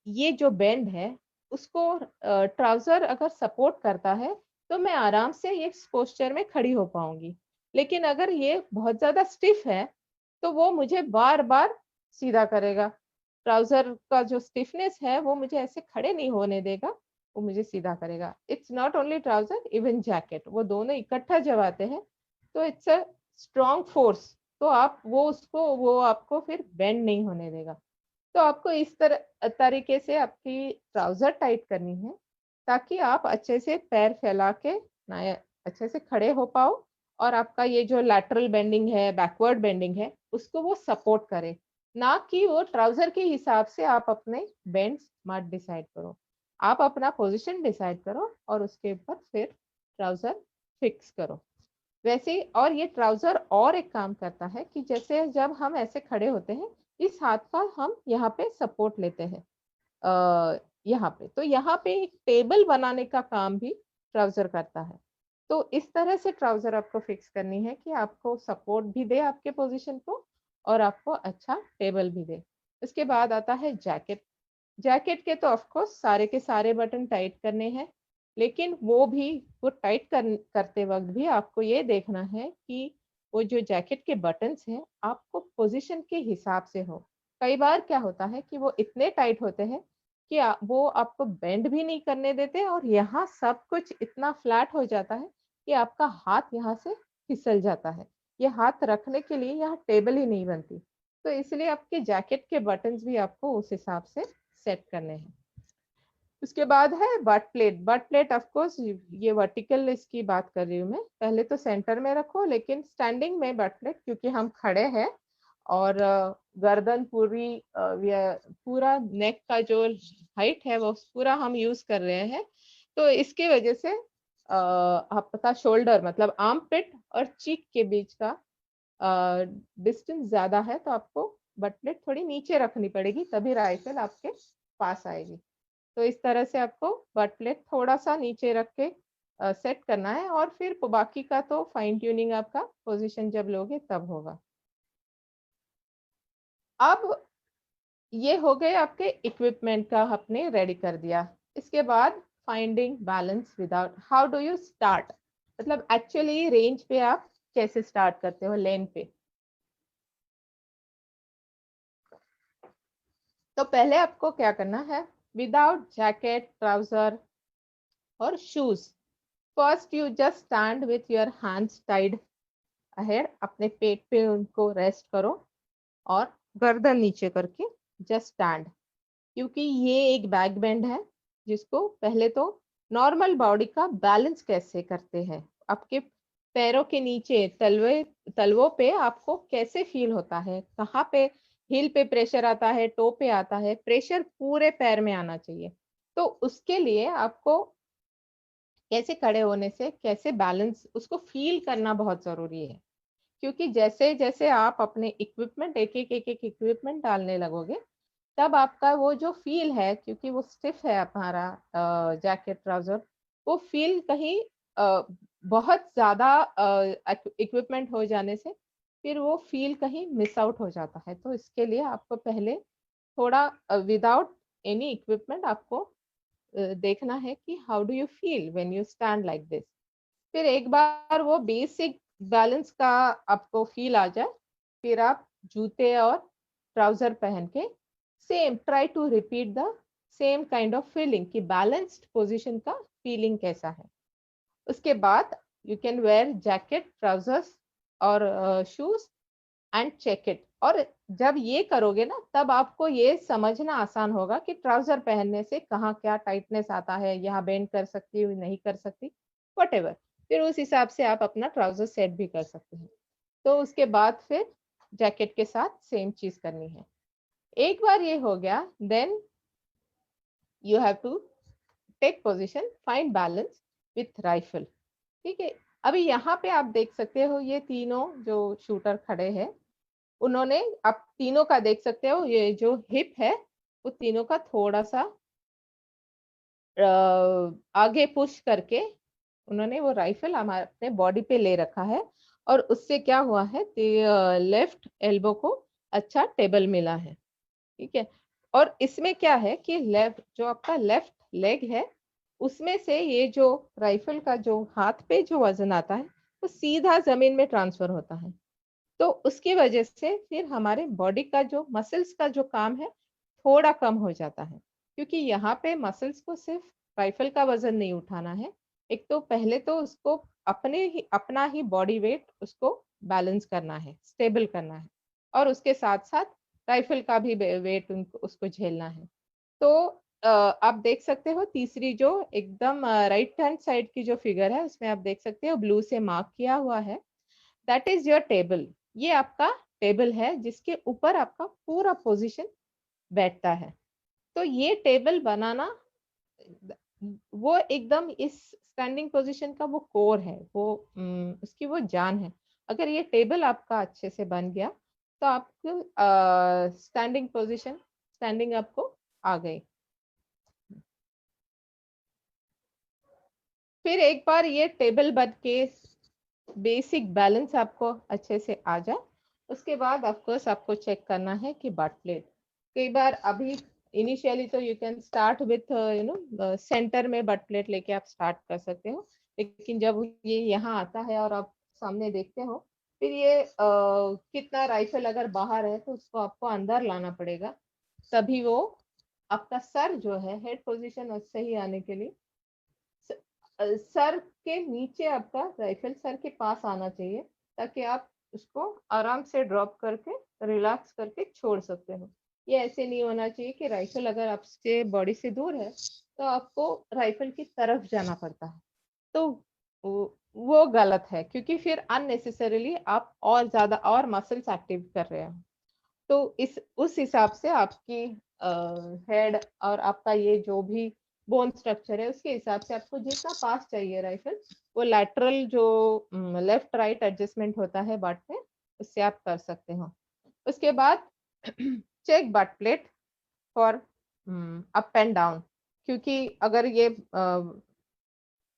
ये जो बेंड है उसको ट्राउजर अगर सपोर्ट करता है तो मैं आराम से ये पोस्चर में खड़ी हो पाऊंगी। लेकिन अगर ये बहुत ज्यादा स्टिफ है तो वो मुझे बार बार सीधा करेगा। ट्राउजर का जो स्टिफनेस है वो मुझे ऐसे खड़े नहीं होने देगा, वो मुझे सीधा करेगा। It's not only trouser, even jacket, वो दोनों इकट्ठा जब आते हैं तो इट्स अ स्ट्रॉन्ग फोर्स। तो आप वो आपको फिर बेंड नहीं होने देगा। तो आपको इस तरह तरीके से आपकी ट्राउजर टाइट करनी है, ताकि आप अच्छे से पैर फैला के अच्छे से खड़े हो पाओ और आपका ये जो लैटरल बेंडिंग है, बैकवर्ड बेंडिंग है, उसको वो सपोर्ट करे, ना कि वो ट्राउजर के हिसाब से आप अपने बेंड्स मत डिसाइड करो। आप अपना पोजीशन डिसाइड करो और उसके ऊपर फिर ट्राउजर फिक्स करो। वैसे ही और ये ट्राउजर और एक काम करता है कि जैसे जब हम ऐसे खड़े होते हैं, इस हाथ का हम यहाँ पे सपोर्ट लेते हैं, यहाँ पे, तो यहाँ पे एक टेबल बनाने का काम भी ट्राउजर करता है। तो इस तरह से ट्राउजर आपको फिक्स करनी है कि आपको सपोर्ट भी दे आपके पोजीशन को और आपको अच्छा टेबल भी दे। इसके बाद आता है जैकेट। जैकेट के तो ऑफ कोर्स सारे के सारे बटन टाइट करने हैं, लेकिन वो टाइट करते वक्त भी आपको ये देखना है कि वो जो जैकेट के बटन्स हैं आपको पोजीशन के हिसाब से हो। कई बार क्या होता है कि वो इतने टाइट होते हैं कि वो आपको बेंड भी नहीं करने देते और यहाँ सब कुछ इतना फ्लैट हो जाता है कि आपका हाथ यहाँ से फिसल जाता है। ये हाथ रखने के लिए यहाँ टेबल ही नहीं बनती। तो इसलिए आपके जैकेट के बटन्स भी आपको उस हिसाब से सेट करने हैं। उसके बाद है but plate. But plate of course ये वर्टिकल इसकी बात कर रही हूँ मैं, पहले तो सेंटर में रखो, लेकिन स्टैंडिंग में बट प्लेट, क्योंकि हम खड़े हैं और गर्दन पूरा नेक का जो हाइट है वो पूरा हम यूज कर रहे हैं, तो इसकी वजह से आपका शोल्डर मतलब आर्म पिट और चीक के बीच का डिस्टेंस ज्यादा है, तो आपको बट प्लेट थोड़ी नीचे रखनी पड़ेगी, तभी राइफल आपके पास आएगी। तो इस तरह से आपको बट प्लेट थोड़ा सा नीचे रख के सेट करना है और फिर बाकी का तो फाइन ट्यूनिंग आपका पोजीशन जब लोगे तब होगा। अब ये हो गए आपके इक्विपमेंट का आपने रेडी कर दिया। इसके बाद finding balance without, how do you start, मतलब एक्चुअली रेंज पे आप कैसे स्टार्ट करते हो लेन पे। तो पहले आपको क्या करना है, विदाउट जैकेट, ट्राउजर और shoes, first you just stand with your hands tied ahead, अपने पेट पे उनको रेस्ट करो और गर्दन नीचे करके जस्ट स्टैंड, क्योंकि ये एक बैक बेंड है जिसको पहले तो नॉर्मल बॉडी का बैलेंस कैसे करते हैं, आपके पैरों के नीचे तलवों पे आपको कैसे फील होता है, कहाँ पे हील पे प्रेशर आता है, टो पे आता है, प्रेशर पूरे पैर में आना चाहिए। तो उसके लिए आपको कैसे खड़े होने से कैसे बैलेंस उसको फील करना बहुत जरूरी है, क्योंकि जैसे जैसे आप अपने इक्विपमेंट एक एक इक्विपमेंट डालने लगोगे, तब आपका वो जो फील है, क्योंकि वो स्टिफ है हमारा जैकेट ट्राउजर, वो फील कहीं बहुत ज्यादा इक्विपमेंट हो जाने से फिर वो फील कहीं मिस आउट हो जाता है। तो इसके लिए आपको पहले थोड़ा विदाउट एनी इक्विपमेंट आपको देखना है कि how do you feel when you stand like this. फिर एक बार वो बेसिक बैलेंस का आपको फील आ जाए, फिर आप जूते और ट्राउजर पहन के same try to repeat the same kind of feeling कि बैलेंस्ड पोजीशन का फीलिंग कैसा है। उसके बाद you can wear jacket, trousers और शूज एंड चेक इट। और जब ये करोगे ना, तब आपको ये समझना आसान होगा कि ट्राउजर पहनने से कहाँ क्या टाइटनेस आता है, यहाँ बेंड कर सकती हूँ नहीं कर सकती, वट। फिर उस हिसाब से आप अपना ट्राउजर सेट भी कर सकते हैं। तो उसके बाद फिर जैकेट के साथ सेम चीज करनी है। एक बार ये हो गया, then you have to take position, find balance with rifle. ठीक है, अभी यहाँ पे आप देख सकते हो ये तीनों जो शूटर खड़े हैं, उन्होंने, आप तीनों का देख सकते हो, ये जो हिप है वो तीनों का थोड़ा सा आगे पुश करके उन्होंने वो राइफल हमारे अपने बॉडी पे ले रखा है, और उससे क्या हुआ है, लेफ्ट एल्बो को अच्छा टेबल मिला है। ठीक है, और इसमें क्या है कि लेफ्ट जो आपका लेफ्ट लेग है, उसमें से ये जो राइफल का जो हाथ पे जो वजन आता है वो सीधा जमीन में ट्रांसफर होता है। तो उसकी वजह से फिर हमारे बॉडी का जो मसल्स का जो काम है थोड़ा कम हो जाता है, क्योंकि यहाँ पे मसल्स को सिर्फ राइफल का वजन नहीं उठाना है, एक तो पहले तो उसको अपना ही बॉडी वेट उसको बैलेंस करना है, स्टेबल करना है, और उसके साथ साथ राइफल का भी वेट उसको झेलना है। तो आप देख सकते हो तीसरी जो एकदम राइट हैंड साइड की जो फिगर है उसमें आप देख सकते हो ब्लू से मार्क किया हुआ है, दैट इज योर टेबल। ये आपका टेबल है जिसके ऊपर आपका पूरा पोजीशन बैठता है। तो ये टेबल बनाना वो एकदम इस स्टैंडिंग पोजीशन का वो कोर है, वो उसकी वो जान है। अगर ये टेबल आपका अच्छे से बन गया तो आपको स्टैंडिंग पोजीशन, स्टैंडिंग आपको आ गई। फिर एक बार ये टेबल बन के बेसिक बैलेंस आपको अच्छे से आ जाए, उसके बाद ऑफकोर्स आपको चेक करना है कि बट प्लेट। कई बार अभी इनिशियली तो you can start with centre में बट प्लेट लेके आप स्टार्ट कर सकते हो, लेकिन जब ये यहाँ आता है और आप सामने देखते हो, फिर ये कितना राइफल अगर बाहर है तो उसको आपको अंदर लाना पड़ेगा, तभी वो आपका सर जो है हेड पोजीशन सही आने के लिए सर के नीचे आपका राइफल सर के पास आना चाहिए, ताकि आप उसको आराम से ड्रॉप करके रिलैक्स करके छोड़ सकते हो। ये ऐसे नहीं होना चाहिए कि राइफल अगर आपसे बॉडी से दूर है तो आपको राइफल की तरफ जाना पड़ता है, तो वो गलत है, क्योंकि फिर अननेसेसरीली आप और ज्यादा और मसल्स एक्टिव कर रहे हो। तो इस उस हिसाब से आपकी हेड और आपका ये जो भी बोन स्ट्रक्चर है उसके हिसाब से आपको जितना पास चाहिए राइफल, वो लैटरल जो लेफ्ट राइट एडजस्टमेंट होता है बट में, उससे आप कर सकते हो। उसके बाद check butt plate for up and down, क्योंकि अगर ये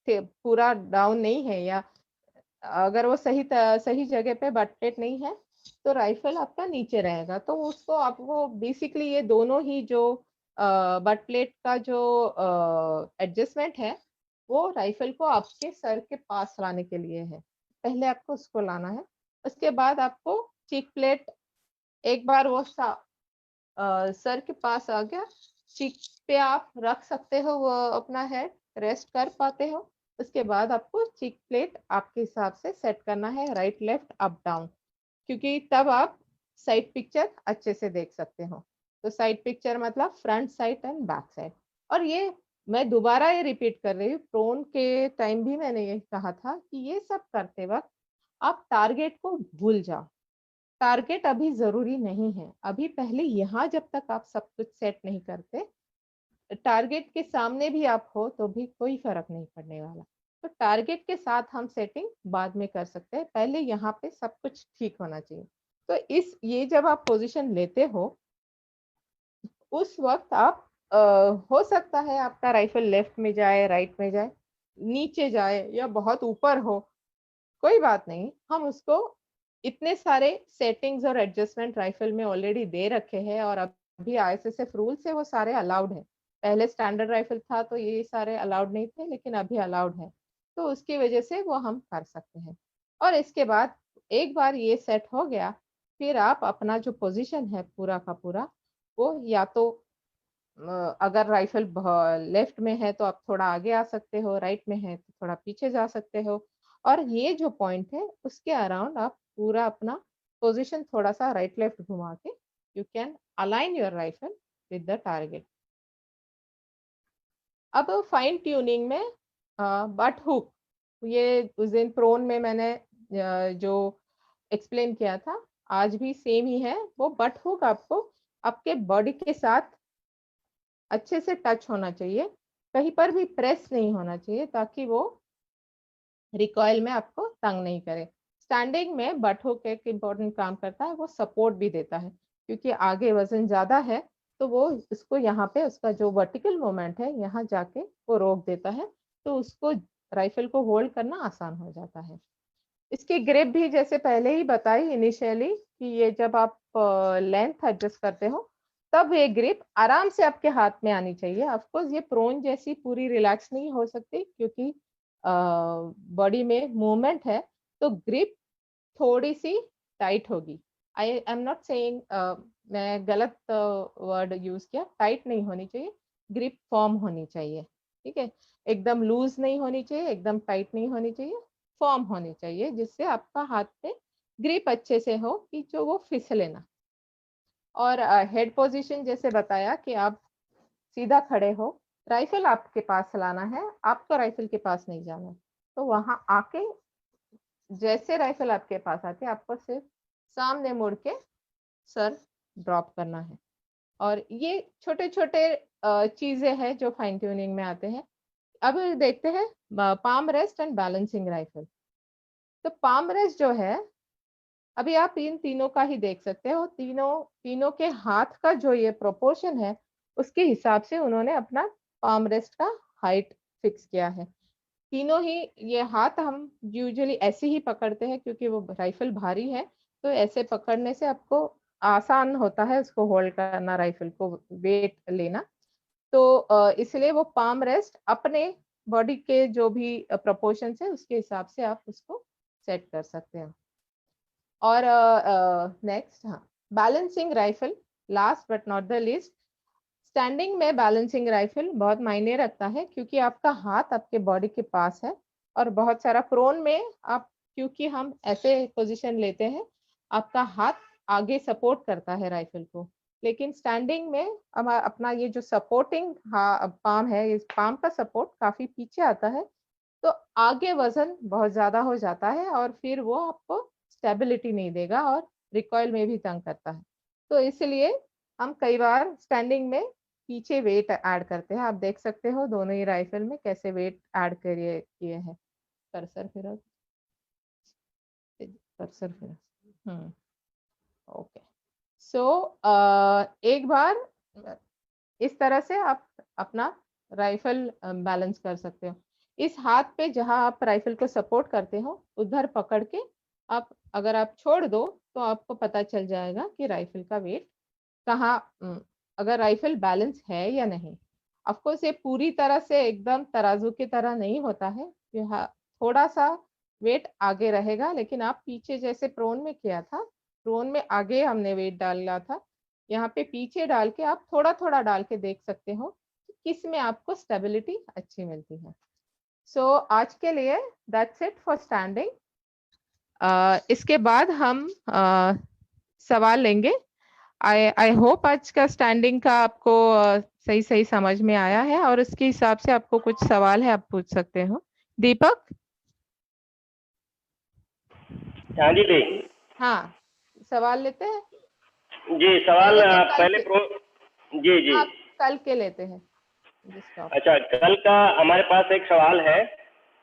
पूरा डाउन नहीं है या अगर वो सही जगह पे बट प्लेट नहीं है तो राइफल आपका नीचे रहेगा। तो उसको आपको बेसिकली ये दोनों ही जो बट प्लेट का जो एडजस्टमेंट है वो राइफल को आपके सर के पास लाने के लिए है, पहले आपको उसको लाना है। उसके बाद आपको चीक प्लेट एक बार वो सर के पास आ गया, चीक पे आप रख सकते हो, वो अपना हेड रेस्ट कर पाते हो। उसके बाद आपको चीक प्लेट आपके हिसाब से सेट करना है, राइट लेफ्ट अप डाउन, क्योंकि तब आप साइड पिक्चर अच्छे से देख सकते हो। तो साइड पिक्चर मतलब front side and back side. और ये मैं दोबारा ये रिपीट कर रही हूँ, प्रोन के टाइम भी मैंने ये कहा था कि ये सब करते वक्त आप टारगेट को भूल जाओ। टारगेट अभी जरूरी नहीं है, अभी पहले यहाँ जब तक आप सब कुछ सेट नहीं करते, टारगेट के सामने भी आप हो तो भी कोई फर्क नहीं पड़ने वाला। तो टारगेट के साथ हम सेटिंग बाद में कर सकते हैं, पहले यहाँ पे सब कुछ ठीक होना चाहिए। तो ये जब आप पोजीशन लेते हो उस वक्त आप हो सकता है आपका राइफल लेफ्ट में जाए, राइट में जाए, नीचे जाए या बहुत ऊपर हो, कोई बात नहीं, हम उसको इतने सारे सेटिंग्स और एडजस्टमेंट राइफल में ऑलरेडी दे रखे हैं और अभी आईएसएसएफ रूल से वो सारे अलाउड है। पहले स्टैंडर्ड राइफल था तो ये सारे अलाउड नहीं थे, लेकिन अभी अलाउड है, तो उसकी वजह से वो हम कर सकते हैं। और इसके बाद एक बार ये सेट हो गया, फिर आप अपना जो पोजीशन है पूरा का पूरा, वो या तो अगर राइफल लेफ्ट में है तो आप थोड़ा आगे आ सकते हो, राइट में है तो थोड़ा पीछे जा सकते हो। और ये जो पॉइंट है उसके अराउंड आप पूरा अपना पोजीशन थोड़ा सा राइट लेफ्ट घुमा के you can align your rifle with the target. अब फाइन ट्यूनिंग में बट हुक, ये उस दिन प्रोन में मैंने जो एक्सप्लेन किया था, आज भी सेम ही है। वो बट हुक आपको आपके बॉडी के साथ अच्छे से टच होना चाहिए, कहीं पर भी प्रेस नहीं होना चाहिए, ताकि वो रिकॉइल में आपको तंग नहीं करे। स्टैंडिंग में बट हुक एक इम्पोर्टेंट काम करता है, वो सपोर्ट भी देता है, क्योंकि आगे वजन ज्यादा है तो वो इसको यहाँ पे उसका जो वर्टिकल मोमेंट है यहाँ जाके वो रोक देता है, तो उसको राइफल को होल्ड करना आसान हो जाता है। इसकी ग्रिप भी जैसे पहले ही बताई इनिशियली कि ये जब आप लेंथ एडजस्ट करते हो तब ये ग्रिप आराम से आपके हाथ में आनी चाहिए। ऑफकोर्स ये प्रोन जैसी पूरी रिलैक्स नहीं हो सकती, क्योंकि बॉडी में मूवमेंट है, तो ग्रिप थोड़ी सी टाइट होगी। आई एम नॉट सेइंग, मैं गलत वर्ड यूज किया, टाइट नहीं होनी चाहिए, ग्रिप फॉर्म होनी चाहिए, ठीक है। एकदम लूज नहीं होनी चाहिए, एकदम टाइट नहीं होनी चाहिए, फॉर्म होनी चाहिए, जिससे आपका हाथ पे ग्रिप अच्छे से हो कि जो वो फिसले ना। और हेड पोजीशन जैसे बताया कि आप सीधा खड़े हो, राइफल आपके पास लाना है, आपको राइफल के पास नहीं जाना है। तो वहां आके जैसे राइफल आपके पास आती है, आपको सिर्फ सामने मुड़ के सर ड्रॉप करना है। और ये छोटे छोटे चीजें हैं जो फाइन ट्यूनिंग में आते हैं। अब देखते हैं palm rest and balancing rifle. तो पाम रेस्ट जो है, अभी आप इन तीनों का ही देख सकते हो, तीनों के हाथ का जो ये प्रोपोर्शन है, उसके हिसाब से उन्होंने अपना पाम रेस्ट का हाइट फिक्स किया है। तीनों ही ये हाथ हम यूजुअली ऐसे ही पकड़ते हैं क्योंकि वो राइफल भारी है, तो ऐसे पकड़ने से आपको आसान होता है उसको होल्ड करना, राइफल को वेट लेना। तो इसलिए वो पाम रेस्ट अपने बॉडी के जो भी प्रोपोर्शन है उसके हिसाब से आप उसको सेट कर सकते हैं। और नेक्स्ट, हाँ, balancing rifle, last but not the least. Standing में बैलेंसिंग राइफल बहुत मायने रखता है क्योंकि आपका हाथ आपके बॉडी के पास है, और बहुत सारा प्रोन में आप, क्योंकि हम ऐसे पोजीशन लेते हैं, आपका हाथ आगे सपोर्ट करता है राइफल को। लेकिन स्टैंडिंग में अपना ये जो सपोर्टिंग पाम है, इस पाम का सपोर्ट काफी पीछे आता है, तो आगे वजन बहुत ज्यादा हो जाता है और फिर वो आपको स्टेबिलिटी नहीं देगा और रिकॉइल में भी तंग करता है। तो इसलिए हम कई बार स्टैंडिंग में पीछे वेट ऐड करते हैं। आप देख सकते हो दोनों ही राइफल में कैसे वेट ऐड करिए किए हैं। कर्सर फिरो, कर्सर फिरो। ओके। सो एक बार इस तरह से आप अपना राइफल बैलेंस कर सकते हो। इस हाथ पे जहां आप राइफल को सपोर्ट करते हो उधर पकड़ के आप, अगर आप छोड़ दो तो आपको पता चल जाएगा कि राइफल का वेट कहाँ, अगर राइफल बैलेंस है या नहीं। ऑफकोर्स ये पूरी तरह से एकदम तराजू की तरह नहीं होता है, थोड़ा सा वेट आगे रहेगा, लेकिन आप पीछे जैसे प्रोन में किया था, प्रोन में आगे हमने वेट डाला था, यहाँ पे पीछे डाल के आप थोड़ा थोड़ा डाल के देख सकते हो कि किस में आपको स्टेबिलिटी अच्छी मिलती है। सो आज के लिए दैट्स इट फॉर स्टैंडिंग। इसके बाद हम सवाल लेंगे। आई होप आज का स्टैंडिंग का आपको सही सही समझ में आया है, और उसके हिसाब से आपको कुछ सवाल है आप पूछ सकते हो। दीपक? हाँ जी दी। हाँ, सवाल लेते हैं। जी सवाल पहले के कल पहले के, प्रो जी जी। हाँ, कल के लेते हैं जिस टॉपिक। अच्छा, कल का हमारे पास एक सवाल है,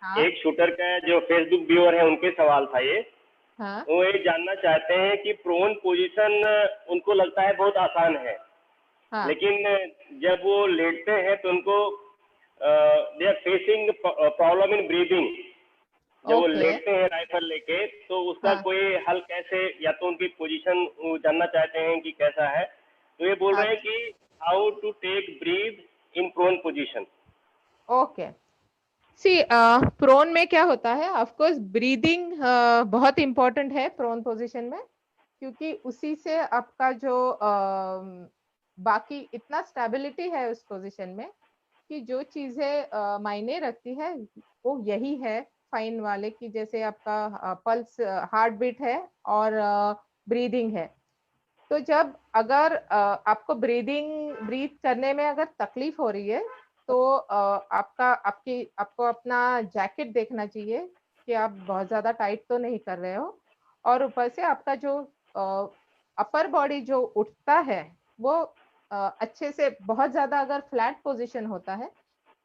हाँ एक शूटर का जो फेसबुक व्यूअर है उनके सवाल था ये। हाँ वो ये जानना चाहते हैं कि प्रोन पोजीशन उनको लगता है बहुत आसान है, हाँ लेकिन जब वो लेटते हैं तो उनको they are facing problem in breathing. जब वो ओके। लेटते हैं राइफल लेके तो उसका हाँ कोई हल कैसे, या तो उनकी पोजीशन वो जानना चाहते हैं कि कैसा है। तो ये बोल रहे हैं अच्छा, कि how to take breath in prone position. Okay. See, prone में क्या होता है, ऑफ कोर्स ब्रीदिंग बहुत इंपॉर्टेंट है प्रोन पोजीशन में, क्योंकि उसी से आपका जो बाकी इतना स्टेबिलिटी है उस पोजीशन में कि जो चीजें मायने रखती है वो यही है फाइन वाले की, जैसे आपका पल्स, हार्ट बीट है और ब्रीदिंग है। तो जब अगर आपको ब्रीथ करने में अगर तकलीफ हो रही है, तो आपको अपना जैकेट देखना चाहिए कि आप बहुत ज्यादा टाइट तो नहीं कर रहे हो, और ऊपर से आपका जो अपर बॉडी जो उठता है वो अच्छे से, बहुत ज्यादा अगर फ्लैट पोजीशन होता है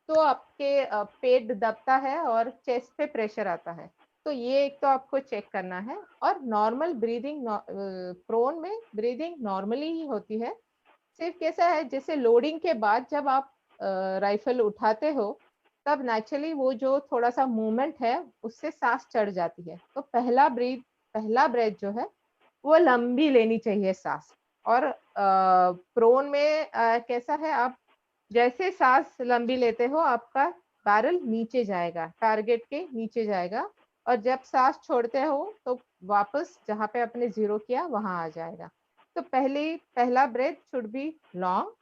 तो आपके पेट दबता है और चेस्ट पे प्रेशर आता है। तो ये एक तो आपको चेक करना है, और नॉर्मल ब्रीदिंग, प्रोन में ब्रीदिंग नॉर्मली ही होती है। सिर्फ कैसा है, जैसे लोडिंग के बाद जब आप राइफल उठाते हो तब नेचुरली वो जो थोड़ा सा मूवमेंट है उससे सांस चढ़ जाती है, तो पहला ब्रेथ जो है वो लंबी लेनी चाहिए सांस। और प्रोन में कैसा है, आप जैसे सांस लंबी लेते हो आपका बैरल नीचे जाएगा, टारगेट के नीचे जाएगा, और जब सांस छोड़ते हो तो वापस जहां पे आपने जीरो किया वहां आ जाएगा। तो पहला ब्रेथ शुड बी लॉन्ग,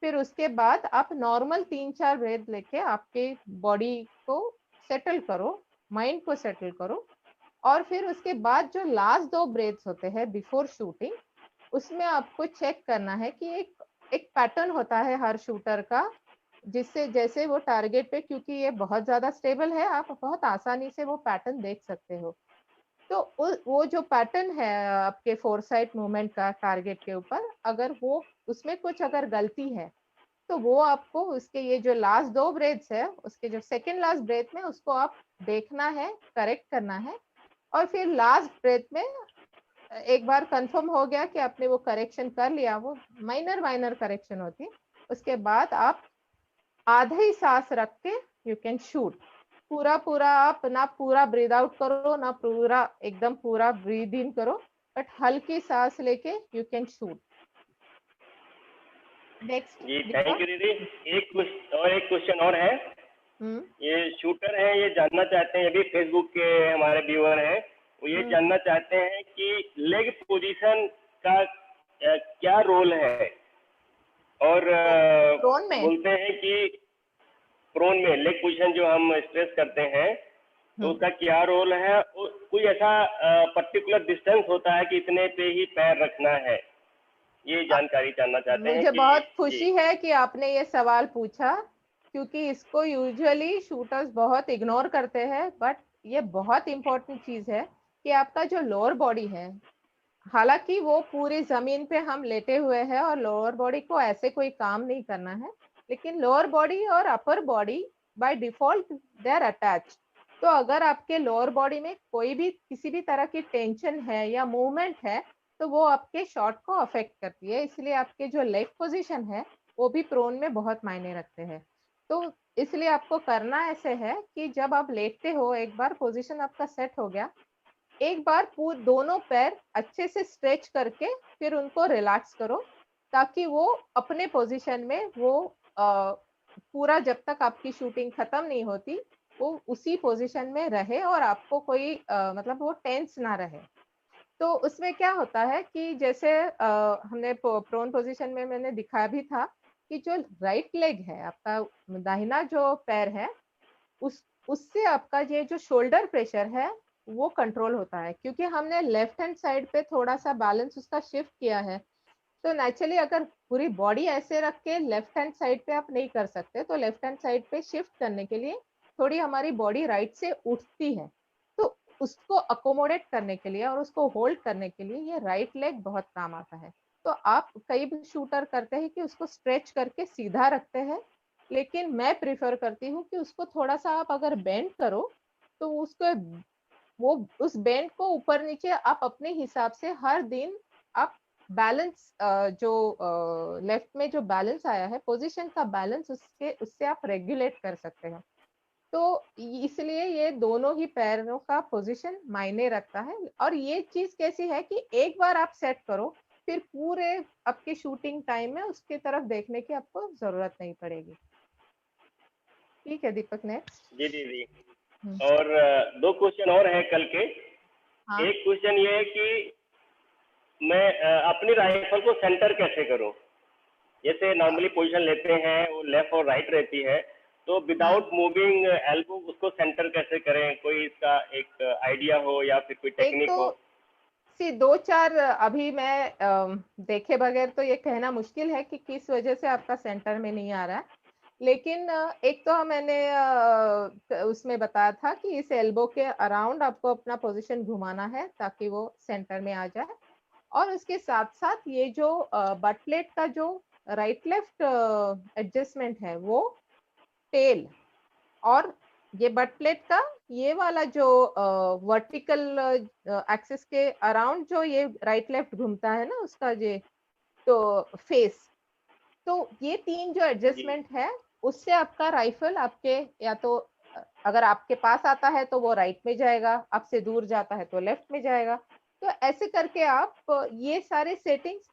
फिर उसके बाद आप नॉर्मल 3-4 ब्रेथ लेके आपके बॉडी को सेटल करो, माइंड को सेटल करो, और फिर उसके बाद जो लास्ट 2 ब्रेथ्स होते हैं बिफोर शूटिंग, उसमें आपको चेक करना है कि एक एक पैटर्न होता है हर शूटर का, जिससे जैसे वो टारगेट पे, क्योंकि ये बहुत ज्यादा स्टेबल है, आप बहुत आसानी से वो पैटर्न देख सकते हो। तो वो जो पैटर्न है आपके फोरसाइट मूवमेंट का टारगेट के ऊपर, अगर वो उसमें कुछ अगर गलती है तो वो आपको उसके ये जो लास्ट 2 ब्रेथ्स है, उसके जो सेकंड लास्ट ब्रेथ में उसको आप देखना है, करेक्ट करना है, और फिर लास्ट ब्रेथ में एक बार कंफर्म हो गया कि आपने वो करेक्शन कर लिया, वो माइनर करेक्शन होती है, उसके बाद आप आधा ही सांस रख के यू कैन शूट। पूरा आप ना पूरा ब्रीद आउट करो ना पूरा एकदम पूरा ब्रीद इन करो, बट हल्की सांस लेके you can shoot. Next ji Deepak. Thank you दीदी। एक क्वेश्चन और है। ये शूटर हैं, ये जानना चाहते हैं, ये भी फेसबुक के हमारे व्यूअर हैं, वो ये जानना चाहते हैं कि लेग पोजीशन का क्या रोल है, और प्रोन में बोलते हैं कि प्रोन में लेग पोजीशन जो हम स्ट्रेस करते हैं तो उसका क्या रोल है, कोई ऐसा पर्टिकुलर डिस्टेंस होता है कि इतने पे ही पैर रखना है, ये जानकारी जानना चाहते हैं। मुझे कि बहुत खुशी है कि आपने ये सवाल पूछा, क्योंकि इसको यूजुअली शूटर्स बहुत इग्नोर करते हैं, बट ये बहुत इंपॉर्टेंट चीज है कि आपका जो लोअर बॉडी है, हालांकि वो पूरी जमीन पे हम लेटे हुए हैं और लोअर बॉडी को ऐसे कोई काम नहीं करना है, लेकिन लोअर बॉडी और upper body by default they are attach. तो अगर आपके लोअर बॉडी में कोई भी किसी भी तरह की टेंशन है या मूवमेंट है, तो वो आपके शॉट को अफेक्ट करती है, इसलिए आपके जो लेग पोजीशन है वो भी प्रोन में बहुत मायने रखते हैं। तो इसलिए आपको करना ऐसे है कि जब आप लेटते हो, एक बार पोजीशन आपका सेट हो गया, एक बार पूरे दोनों पैर अच्छे से स्ट्रेच करके फिर उनको रिलैक्स करो, ताकि वो अपने पोजीशन में वो पूरा जब तक आपकी शूटिंग खत्म नहीं होती वो उसी पोजीशन में रहे और आपको कोई मतलब वो टेंस ना रहे। तो उसमें क्या होता है कि जैसे हमने प्रोन पोजीशन में मैंने दिखाया भी था कि जो राइट लेग है आपका, दाहिना जो पैर है, उससे आपका ये जो शोल्डर प्रेशर है वो कंट्रोल होता है, क्योंकि हमने लेफ्ट हैंड साइड पे थोड़ा सा बैलेंस उसका शिफ्ट किया है। तो नेचुरली अगर पूरी बॉडी ऐसे रख के लेफ्ट हैंड साइड पे आप नहीं कर सकते, तो लेफ्ट हैंड साइड पे शिफ्ट करने के लिए थोड़ी हमारी बॉडी राइट से उठती है, तो उसको अकोमोडेट करने के लिए और उसको होल्ड करने के लिए ये राइट लेग बहुत काम आता है। तो आप कई शूटर करते हैं कि उसको स्ट्रेच करके सीधा रखते हैं, लेकिन मैं प्रिफर करती हूँ कि उसको थोड़ा सा आप अगर बेंड करो, तो उसको वो उस बेंड को ऊपर नीचे आप अपने हिसाब से हर दिन आप बैलेंस जो लेफ्ट में जो बैलेंस आया है, पोजीशन का बैलेंस, उससे आप रेगुलेट कर सकते हैं। तो इसलिए ये दोनों ही पैरों का पोजीशन मायने रखता है, और ये चीज कैसी है कि एक बार आप सेट करो, फिर पूरे आपके शूटिंग टाइम में उसकी तरफ देखने की आपको जरूरत नहीं पड़ेगी। ठीक है दीपक, नेक्स्ट। जी दीदी। और 2 क्वेश्चन और हैं कल के। हाँ। एक क्वेश्चन ये है कि मैं अपनी राइफल को सेंटर कैसे करूं? जैसे नॉर्मली पोजीशन लेते हैं वो लेफ्ट और राइट रहती है, तो विदाउट मूविंग एल्बो उसको सेंटर कैसे करें? कोई इसका एक आइडिया हो या फिर कोई एक टेक्निक तो हो? 2-4 अभी मैं देखे बगैर तो ये कहना मुश्किल है कि किस वजह से आपका सेंटर में नहीं आ रहा है, लेकिन एक तो मैंने उसमें बताया था कि इस एल्बो के अराउंड आपको अपना पोजीशन घुमाना है ताकि वो सेंटर में आ जाए, और उसके साथ साथ ये जो बट प्लेट का जो राइट लेफ्ट एडजस्टमेंट है, वो टेल और ये बट प्लेट का ये वाला जो वर्टिकल एक्सिस के अराउंड जो ये राइट लेफ्ट घूमता है ना उसका ये तो फेस, तो ये 3 जो जी एडजस्टमेंट है उससे आपका राइफल आपके या तो अगर आपके पास आता है तो वो राइट में जाएगा, आपसे दूर जाता है तो लेफ्ट में जाएगा। तो ऐसे करके आप ये सारे सेटिंग्स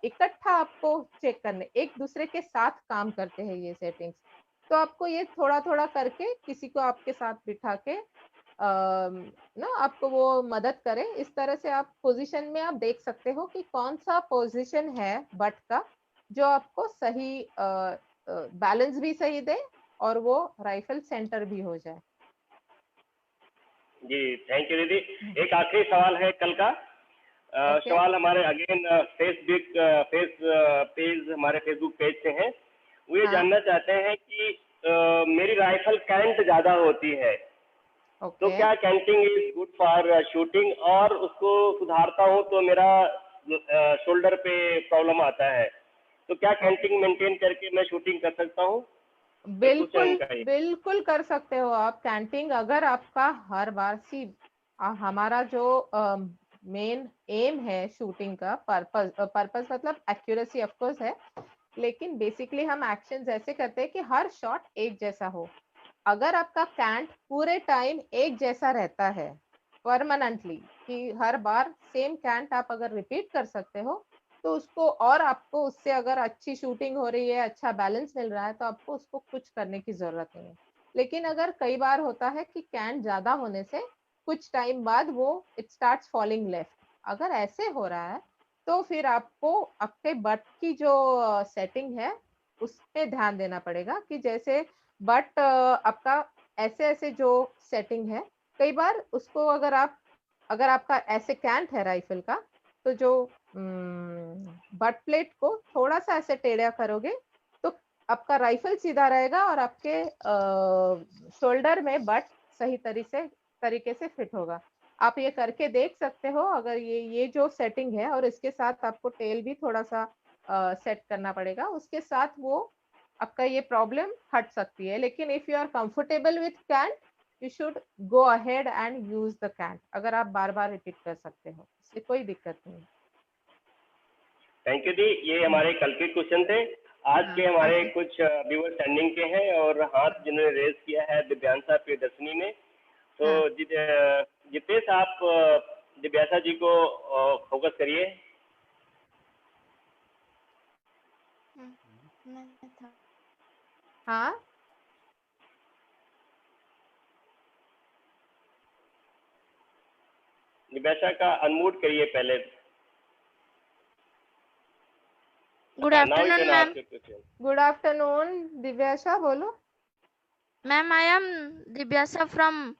इकट्ठा आपको चेक करने, एक दूसरे के साथ काम करते हैं ये सेटिंग्स। तो आपको ये थोड़ा थोड़ा करके किसी को आपके साथ बिठा के ना आपको वो मदद करे, इस तरह से आप पोजीशन में आप देख सकते हो कि कौन सा पोजीशन है बट का जो आपको सही बैलेंस भी सही दे और वो राइफल सेंटर भी हो जाए। जी थैंक यू दीदी। एक आखिरी सवाल है कल का सवाल हमारे अगेन फेस पेज हमारे फेसबुक पेज से हैं। वो ये हाँ। जानना चाहते हैं कि मेरी राइफल कैंट ज्यादा होती है, तो क्या कैंटिंग इज गुड फॉर शूटिंग, और उसको सुधारता हूँ तो मेरा शोल्डर पे प्रॉब्लम आता है, तो क्या कैंटिंग मेंटेन करके मैं शूटिंग कर सकता हूँ? बिल्कुल बिल्कुल कर सकते हो आप कैंटिंग। अगर आपका हर बार हमारा जो मेन एम है शूटिंग का, पर्पस मतलब एक्यूरेसी ऑफ कोर्स है, लेकिन बेसिकली हम एक्शन ऐसे करते हैं कि हर शॉट एक जैसा हो। अगर आपका कैंट पूरे टाइम एक जैसा रहता है परमानेंटली, कि हर बार सेम कैंट आप अगर रिपीट कर सकते हो, तो उसको, और आपको उससे अगर अच्छी शूटिंग हो रही है, अच्छा बैलेंस मिल रहा है, तो आपको उसको कुछ करने की जरूरत नहीं है। लेकिन अगर कई बार होता है कि कैंट ज्यादा होने से कुछ टाइम बाद वो इट स्टार्ट्स फॉलिंग लेफ्ट, अगर ऐसे हो रहा है तो फिर आपको आपके बट की जो सेटिंग है उस पे ध्यान देना पड़ेगा, कि जैसे बट आपका ऐसे ऐसे जो सेटिंग है, कई बार उसको अगर आपका ऐसे कैंट है राइफल का, तो जो बट प्लेट को थोड़ा सा ऐसे टेढ़ा करोगे तो आपका राइफल सीधा रहेगा और आपके शोल्डर में बट सही तरीके से फिट होगा। आप ये करके देख सकते हो। अगर ये जो सेटिंग है, और इसके साथ आपको टेल भी थोड़ा सा सेट करना पड़ेगा, उसके साथ वो आपका ये प्रॉब्लम हट सकती है। लेकिन if you are comfortable with cant, you should go ahead and use the cant. अगर आप बार बार रिपीट कर सकते हो, इससे कोई दिक्कत नहीं। थैंक यू दी, ये हमारे कल के क्वेश्चन थे। आज के हमारे हाँ। कुछ व्यूअर स्टैंडिंग के हैं और हाथ जिन्होंने रेज किया है दिव्यांशा प्रियदर्शनी ने। तो हाँ। जितेश, आप दिव्यांशा जी को फोकस करिए। हाँ, दिव्यांशा का अनम्यूट करिए पहले। Good now you afternoon can ma'am. Ask your question. Good afternoon Divyasha, बोलो। Ma'am I am Divyasa from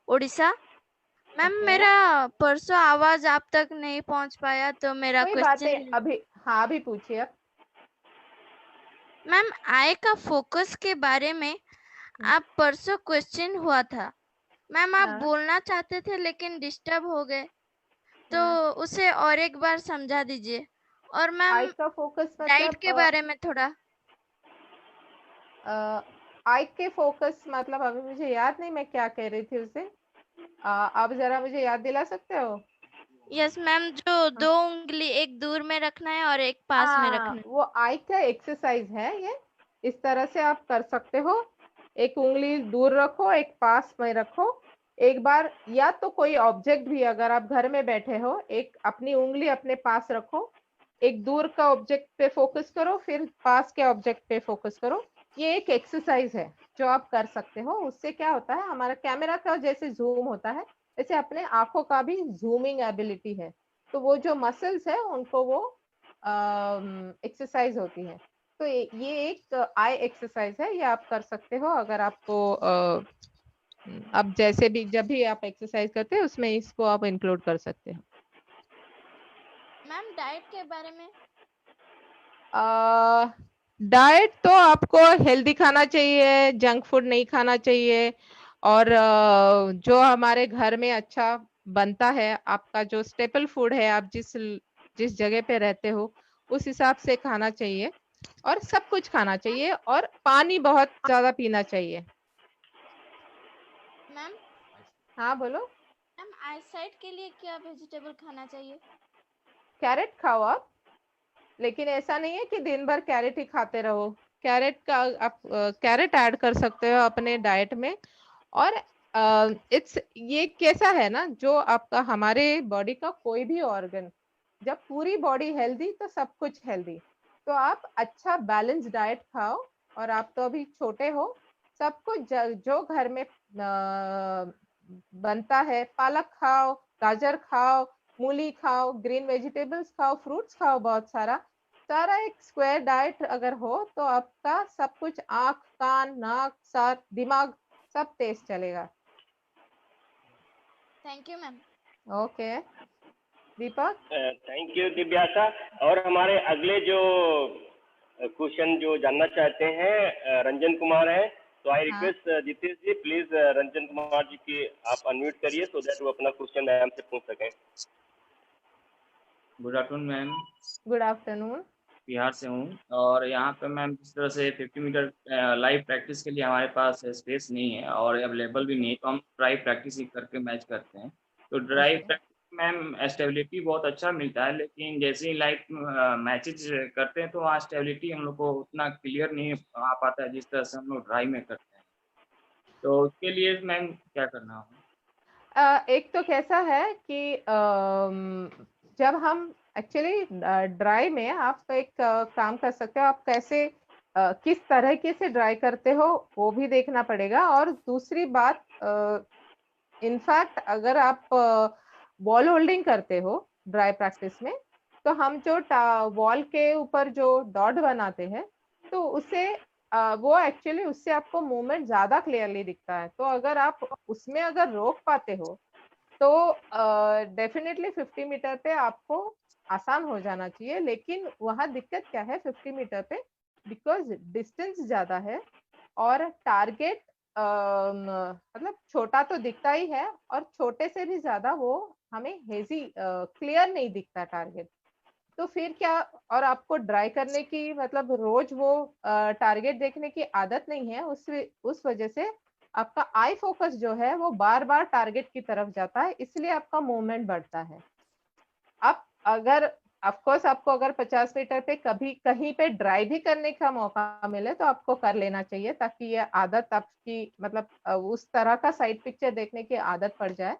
Orissa. Ma'am Okay. मेरा परसों आवाज आप तक नहीं पहुंच पाया, तो मेरा कोई बात नहीं, क्वेश्चन। अभी हाँ अभी पूछिए अब। मैम आई का फोकस के बारे में आप परसों क्वेश्चन हुआ था मैम, आप हाँ। बोलना चाहते थे लेकिन डिस्टर्ब हो गए, तो हाँ। उसे और एक बार समझा दीजिए। और मैम आई का फोकस डाइट मतलब के बारे में थोड़ा। आई के फोकस मतलब अभी मुझे याद नहीं मैं क्या कह रही थी उसे। आप जरा मुझे याद दिला सकते हो? यस मैम, जो हाँ। 2 उंगली एक दूर में रखना है और एक पास में रखना है। वो आई का एक्सरसाइज है ये। इस तरह से आप कर सकते हो। एक उंगली दूर रखो, एक पास में रखो। एक बार या तो कोई ऑब्जेक्ट भी, अगर आप घर में बैठे हो, एक अपनी उंगली अपने पास रखो, एक दूर का ऑब्जेक्ट पे फोकस करो, फिर पास के ऑब्जेक्ट पे फोकस करो। ये एक एक्सरसाइज है जो आप कर सकते हो। उससे क्या होता है, हमारा कैमरा का जैसे जूम होता है, वैसे अपने आंखों का भी जूमिंग एबिलिटी है। तो वो जो मसल्स है उनको वो एक्सरसाइज होती है। तो ये एक आई एक्सरसाइज है, ये आप कर सकते हो। अगर आपको अब जैसे भी जब भी आप एक्सरसाइज करते हैं उसमें इसको आप इंक्लूड कर सकते हो। मैम डाइट के बारे में। डाइट तो आपको हेल्दी खाना चाहिए, जंक फूड नहीं खाना चाहिए। और जो हमारे घर में अच्छा बनता है, आपका जो स्टेपल फूड है, आप जिस जगह पे रहते हो उस हिसाब से खाना चाहिए। और सब कुछ खाना चाहिए, और पानी बहुत ज्यादा पीना चाहिए। मैम हाँ बोलो। मैम आई साइट के लिए क्या वेजिटेबल खाना चाहिए? कैरेट खाओ आप, लेकिन ऐसा नहीं है कि दिन भर कैरेट ही खाते रहो। कैरेट का आप कैरेट ऐड कर सकते हो अपने डाइट में। और इट्स ये कैसा है ना, जो आपका हमारे बॉडी का कोई भी ऑर्गन, जब पूरी बॉडी हेल्दी तो सब कुछ हेल्दी। तो आप अच्छा बैलेंस डाइट खाओ। और आप तो अभी छोटे हो, सब कुछ जो घर में बनता है, पालक खाओ, गाजर खाओ, मूली खाओ, ग्रीन वेजिटेबल्स खाओ, फ्रूट्स खाओ, बहुत सारा सारा एक स्क्वायर डाइट अगर हो तो आपका सब कुछ, आंख कान नाक सर दिमाग सब तेज चलेगा। Thank you ma'am. Okay. Deepak. Thank you Divyasa. और हमारे अगले जो क्वेश्चन जो जानना चाहते हैं रंजन कुमार है, तो I request Jitesh ji please Ranjan Kumar ji की आप अनम्यूट करिए सो दैट वो अपना क्वेश्चन मैम से पूछ सकें। Good afternoon ma'am. Good afternoon. Bihar से हूँ और यहाँ पे मैम जिस तरह से 50 मीटर लाइव प्रैक्टिस के लिए हमारे पास स्पेस नहीं है और अवेलेबल भी नहीं है, तो हम ड्राइव प्रैक्टिस ही करके मैच करते हैं। तो ड्राइव प्रैक्टिस मैम स्टेबिलिटी बहुत अच्छा मिलता है, लेकिन जैसे ही लाइव मैचेज करते हैं तो वहाँ स्टेबिलिटी हम लोग को उतना क्लियर नहीं आ पाता है जिस तरह से हम लोग ड्राइव में करते हैं। तो उसके लिए मैम क्या करना होगा? एक तो कैसा है कि जब हम एक्चुअली ड्राई में आप एक काम कर सकते हो, आप कैसे किस तरीके से ड्राई करते हो वो भी देखना पड़ेगा। और दूसरी बात, इनफैक्ट अगर आप बॉल होल्डिंग करते हो ड्राई प्रैक्टिस में, तो हम जो वॉल के ऊपर जो डॉट बनाते हैं तो उससे वो एक्चुअली उससे आपको मूवमेंट ज्यादा क्लियरली दिखता है। तो अगर आप उसमें अगर रोक पाते हो तो डेफिनेटली 50 मीटर पे आपको आसान हो जाना चाहिए। लेकिन वहां दिक्कत क्या है 50 मीटर पे, बिकॉज डिस्टेंस ज्यादा है और टारगेट मतलब छोटा तो दिखता ही है और छोटे से भी ज्यादा वो हमें हेजी क्लियर नहीं दिखता टारगेट। तो फिर क्या, और आपको ड्राई करने की मतलब रोज वो टारगेट देखने की आदत नहीं है, उस वजह से आपका आई फोकस जो है वो बार बार टारगेट की तरफ जाता है, इसलिए आपका मूवमेंट बढ़ता है। अब अगर ऑफकोर्स आपको अगर 50 मीटर पे कभी कहीं पे ड्राई भी करने का मौका मिले तो आपको कर लेना चाहिए, ताकि ये आदत आपकी मतलब उस तरह का साइड पिक्चर देखने की आदत पड़ जाए।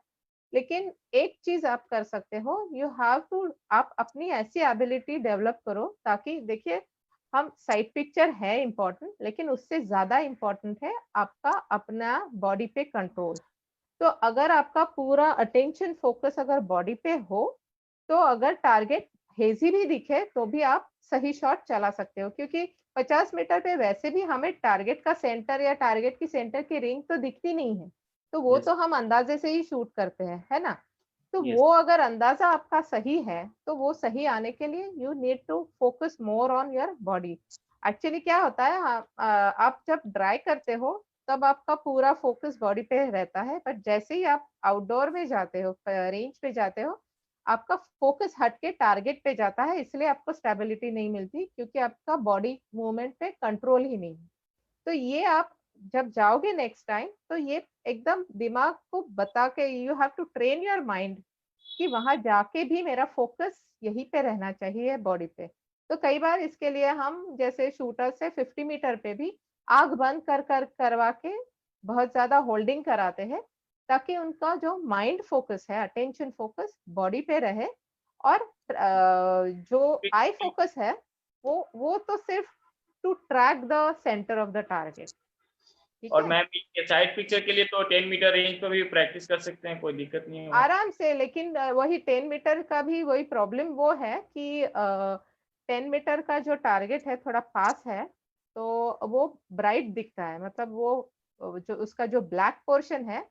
लेकिन एक चीज आप कर सकते हो, यू हैव टू, आप अपनी ऐसी एबिलिटी डेवलप करो ताकि देखिए हम साइड पिक्चर है इम्पोर्टेंट, लेकिन उससे ज्यादा इम्पोर्टेंट है आपका अपना बॉडी पे कंट्रोल। तो अगर आपका पूरा अटेंशन फोकस अगर बॉडी पे हो तो अगर टारगेट हेजी भी दिखे तो भी आप सही शॉट चला सकते हो, क्योंकि 50 मीटर पे वैसे भी हमें टारगेट का सेंटर या टारगेट की सेंटर की रिंग तो दिखती नहीं है, तो वो तो हम अंदाजे से ही शूट करते हैं, है ना। तो वो अगर अंदाजा आपका सही है तो वो सही आने के लिए you need to focus more on your body. Actually क्या होता है, आप जब ड्राई करते हो तब आपका पूरा फोकस बॉडी पे रहता है, पर जैसे ही आप आउटडोर में जाते हो, रेंज पे जाते हो, आपका फोकस हटके टारगेट पे जाता है, इसलिए आपको स्टेबिलिटी नहीं मिलती, क्योंकि आपका बॉडी मूवमेंट पे कंट्रोल ही नहीं है। तो ये आप जब जाओगे नेक्स्ट टाइम तो ये एकदम दिमाग को बता के, you have to train your mind कि वहां जाके भी मेरा फोकस यहीं पे रहना चाहिए बॉडी पे। तो कई बार इसके लिए हम जैसे शूटर से 50 मीटर पे भी आग बंद करवा के बहुत ज्यादा होल्डिंग कराते हैं, ताकि उनका जो माइंड फोकस है, अटेंशन फोकस बॉडी पे रहे, और जो आई फोकस है वो तो सिर्फ to track the centre of the target. और मैम साइड पिक्चर के लिए तो 10 मीटर रेंज पे भी प्रैक्टिस कर सकते हैं, कोई दिक्कत नहीं है आराम से। लेकिन वही 10 मीटर का भी वही प्रॉब्लम वो है कि 10 मीटर का जो टारगेट है थोड़ा पास है, तो वो ब्राइट दिखता है, मतलब वो जो उसका जो ब्लैक पोर्शन है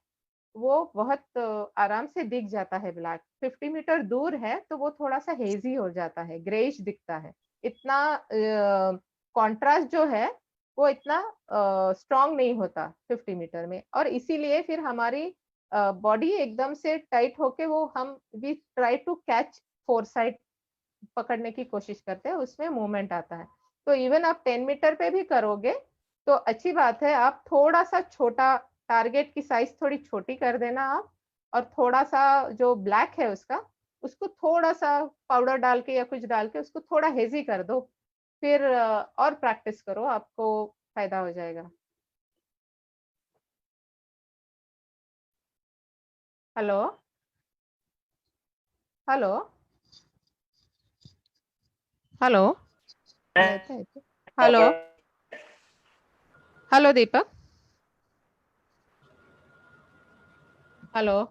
वो बहुत आराम से दिख जाता है ब्लैक। 50 मीटर दूर है तो वो थोड़ा सा हेजी हो जाता है, ग्रेइश दिखता है। इतना कॉन्ट्रास्ट जो है वो इतना स्ट्रांग नहीं होता 50 मीटर में, और इसीलिए फिर हमारी बॉडी एकदम से टाइट होके वो हम we try to catch four side पकड़ने की कोशिश करते हैं, उसमें मूवमेंट आता है। तो इवन आप 10 मीटर पे भी करोगे तो अच्छी बात है, आप थोड़ा सा छोटा टारगेट की साइज थोड़ी छोटी कर देना आप, और थोड़ा सा जो ब्लैक है उसका, उसको थोड़ा सा पाउडर डाल के या कुछ डाल के उसको थोड़ा हेजी कर दो, फिर और प्रैक्टिस करो, आपको फायदा हो जाएगा। Hello hello hello hello hello Deepak, hello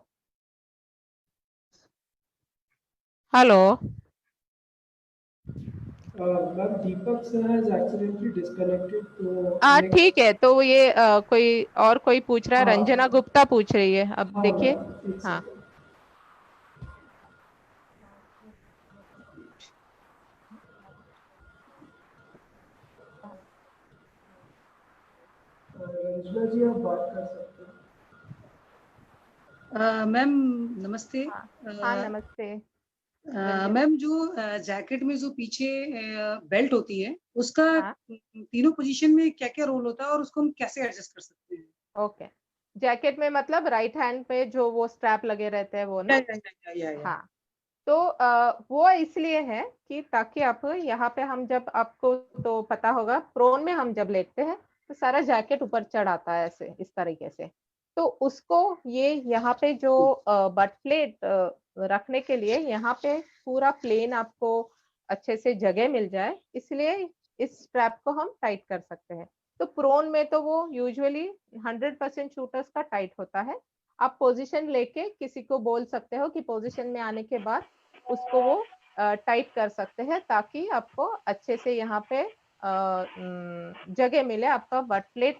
hello. Deepak sir has accidentally disconnected. तो ठीक है, तो ये कोई और कोई पूछ रहा है, हाँ। रंजना गुप्ता पूछ रही है, अब हाँ देखिए। एक हाँ second. रंजना जी आप बात कर सकते हैं। मैम नमस्ते। हाँ नमस्ते। मैम जो जैकेट में जो पीछे बेल्ट होती है उसका हाँ तीनों पोजीशन में क्या क्या रोल होता है और उसको हम कैसे एडजस्ट कर सकते हैं? ओके, जैकेट में मतलब राइट हैंड पे जो वो स्ट्रैप लगे रहते हैं वो ना। या हाँ, तो वो इसलिए है कि ताकि आप यहाँ पे हम जब आपको तो पता होगा प्रोन में हम जब लेटते हैं तो सारा जैकेट ऊपर चढ़ आता है ऐसे इस तरीके से। तो उसको ये यहाँ पे जो बट प्लेट रखने के लिए यहाँ पे पूरा प्लेन आपको अच्छे से जगह मिल जाए, इसलिए इस स्ट्रैप को हम टाइट कर सकते हैं। तो प्रोन में तो वो यूजुअली 100% शूटर्स का टाइट होता है। आप पोजीशन लेके किसी को बोल सकते हो कि पोजीशन में आने के बाद उसको वो टाइट कर सकते हैं ताकि आपको अच्छे से यहाँ पे जगह मिले आपका बट प्लेट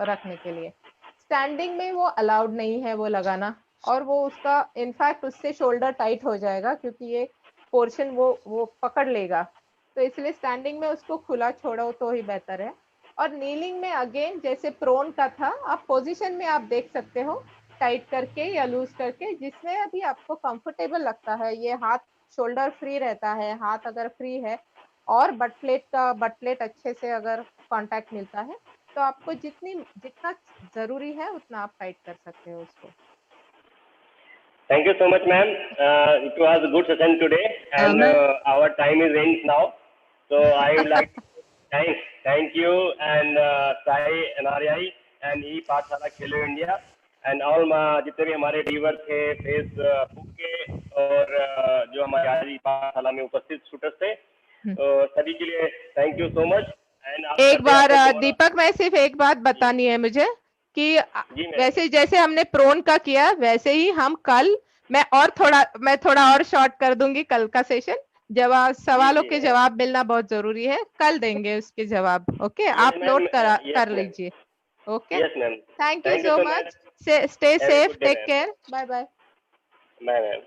रखने के लिए। स्टैंडिंग में वो अलाउड नहीं है वो लगाना, और वो उसका इनफैक्ट उससे शोल्डर टाइट हो जाएगा क्योंकि ये पोर्शन वो पकड़ लेगा। तो इसलिए स्टैंडिंग में उसको खुला छोड़ो तो ही बेहतर है। और नीलिंग में अगेन जैसे प्रोन का था, आप पोजीशन में आप देख सकते हो टाइट करके या लूज करके, जिसमें अभी आपको कंफर्टेबल लगता है। ये हाथ शोल्डर फ्री रहता है, हाथ अगर फ्री है और बट प्लेट अच्छे से अगर कांटेक्ट मिलता है तो आपको जितना जरूरी है उतना आप टाइट कर सकते हो उसको। Thank you so much, ma'am. It was a good session today, and our time is ends now. So I would like to thank you and Sai NRI and E पाठशाला खेलो इंडिया and all जितने भी हमारे viewer थे Facebook के और जो हमारे आज ई पाठशाला में उपस्थित शूटर्स थे, तो सभी के लिए थैंक यू सो मच। एक बार दीपक, मैं सिर्फ एक बात बतानी है मुझे कि वैसे जैसे हमने प्रोन का किया वैसे ही हम कल मैं थोड़ा और शॉर्ट कर दूंगी कल का सेशन। जवाब सवालों के जवाब मिलना बहुत जरूरी है, कल देंगे उसके जवाब। ओके, आप नोट कर लीजिए। Okay, thank you so much, stay safe, take care, bye bye. Bye ma'am.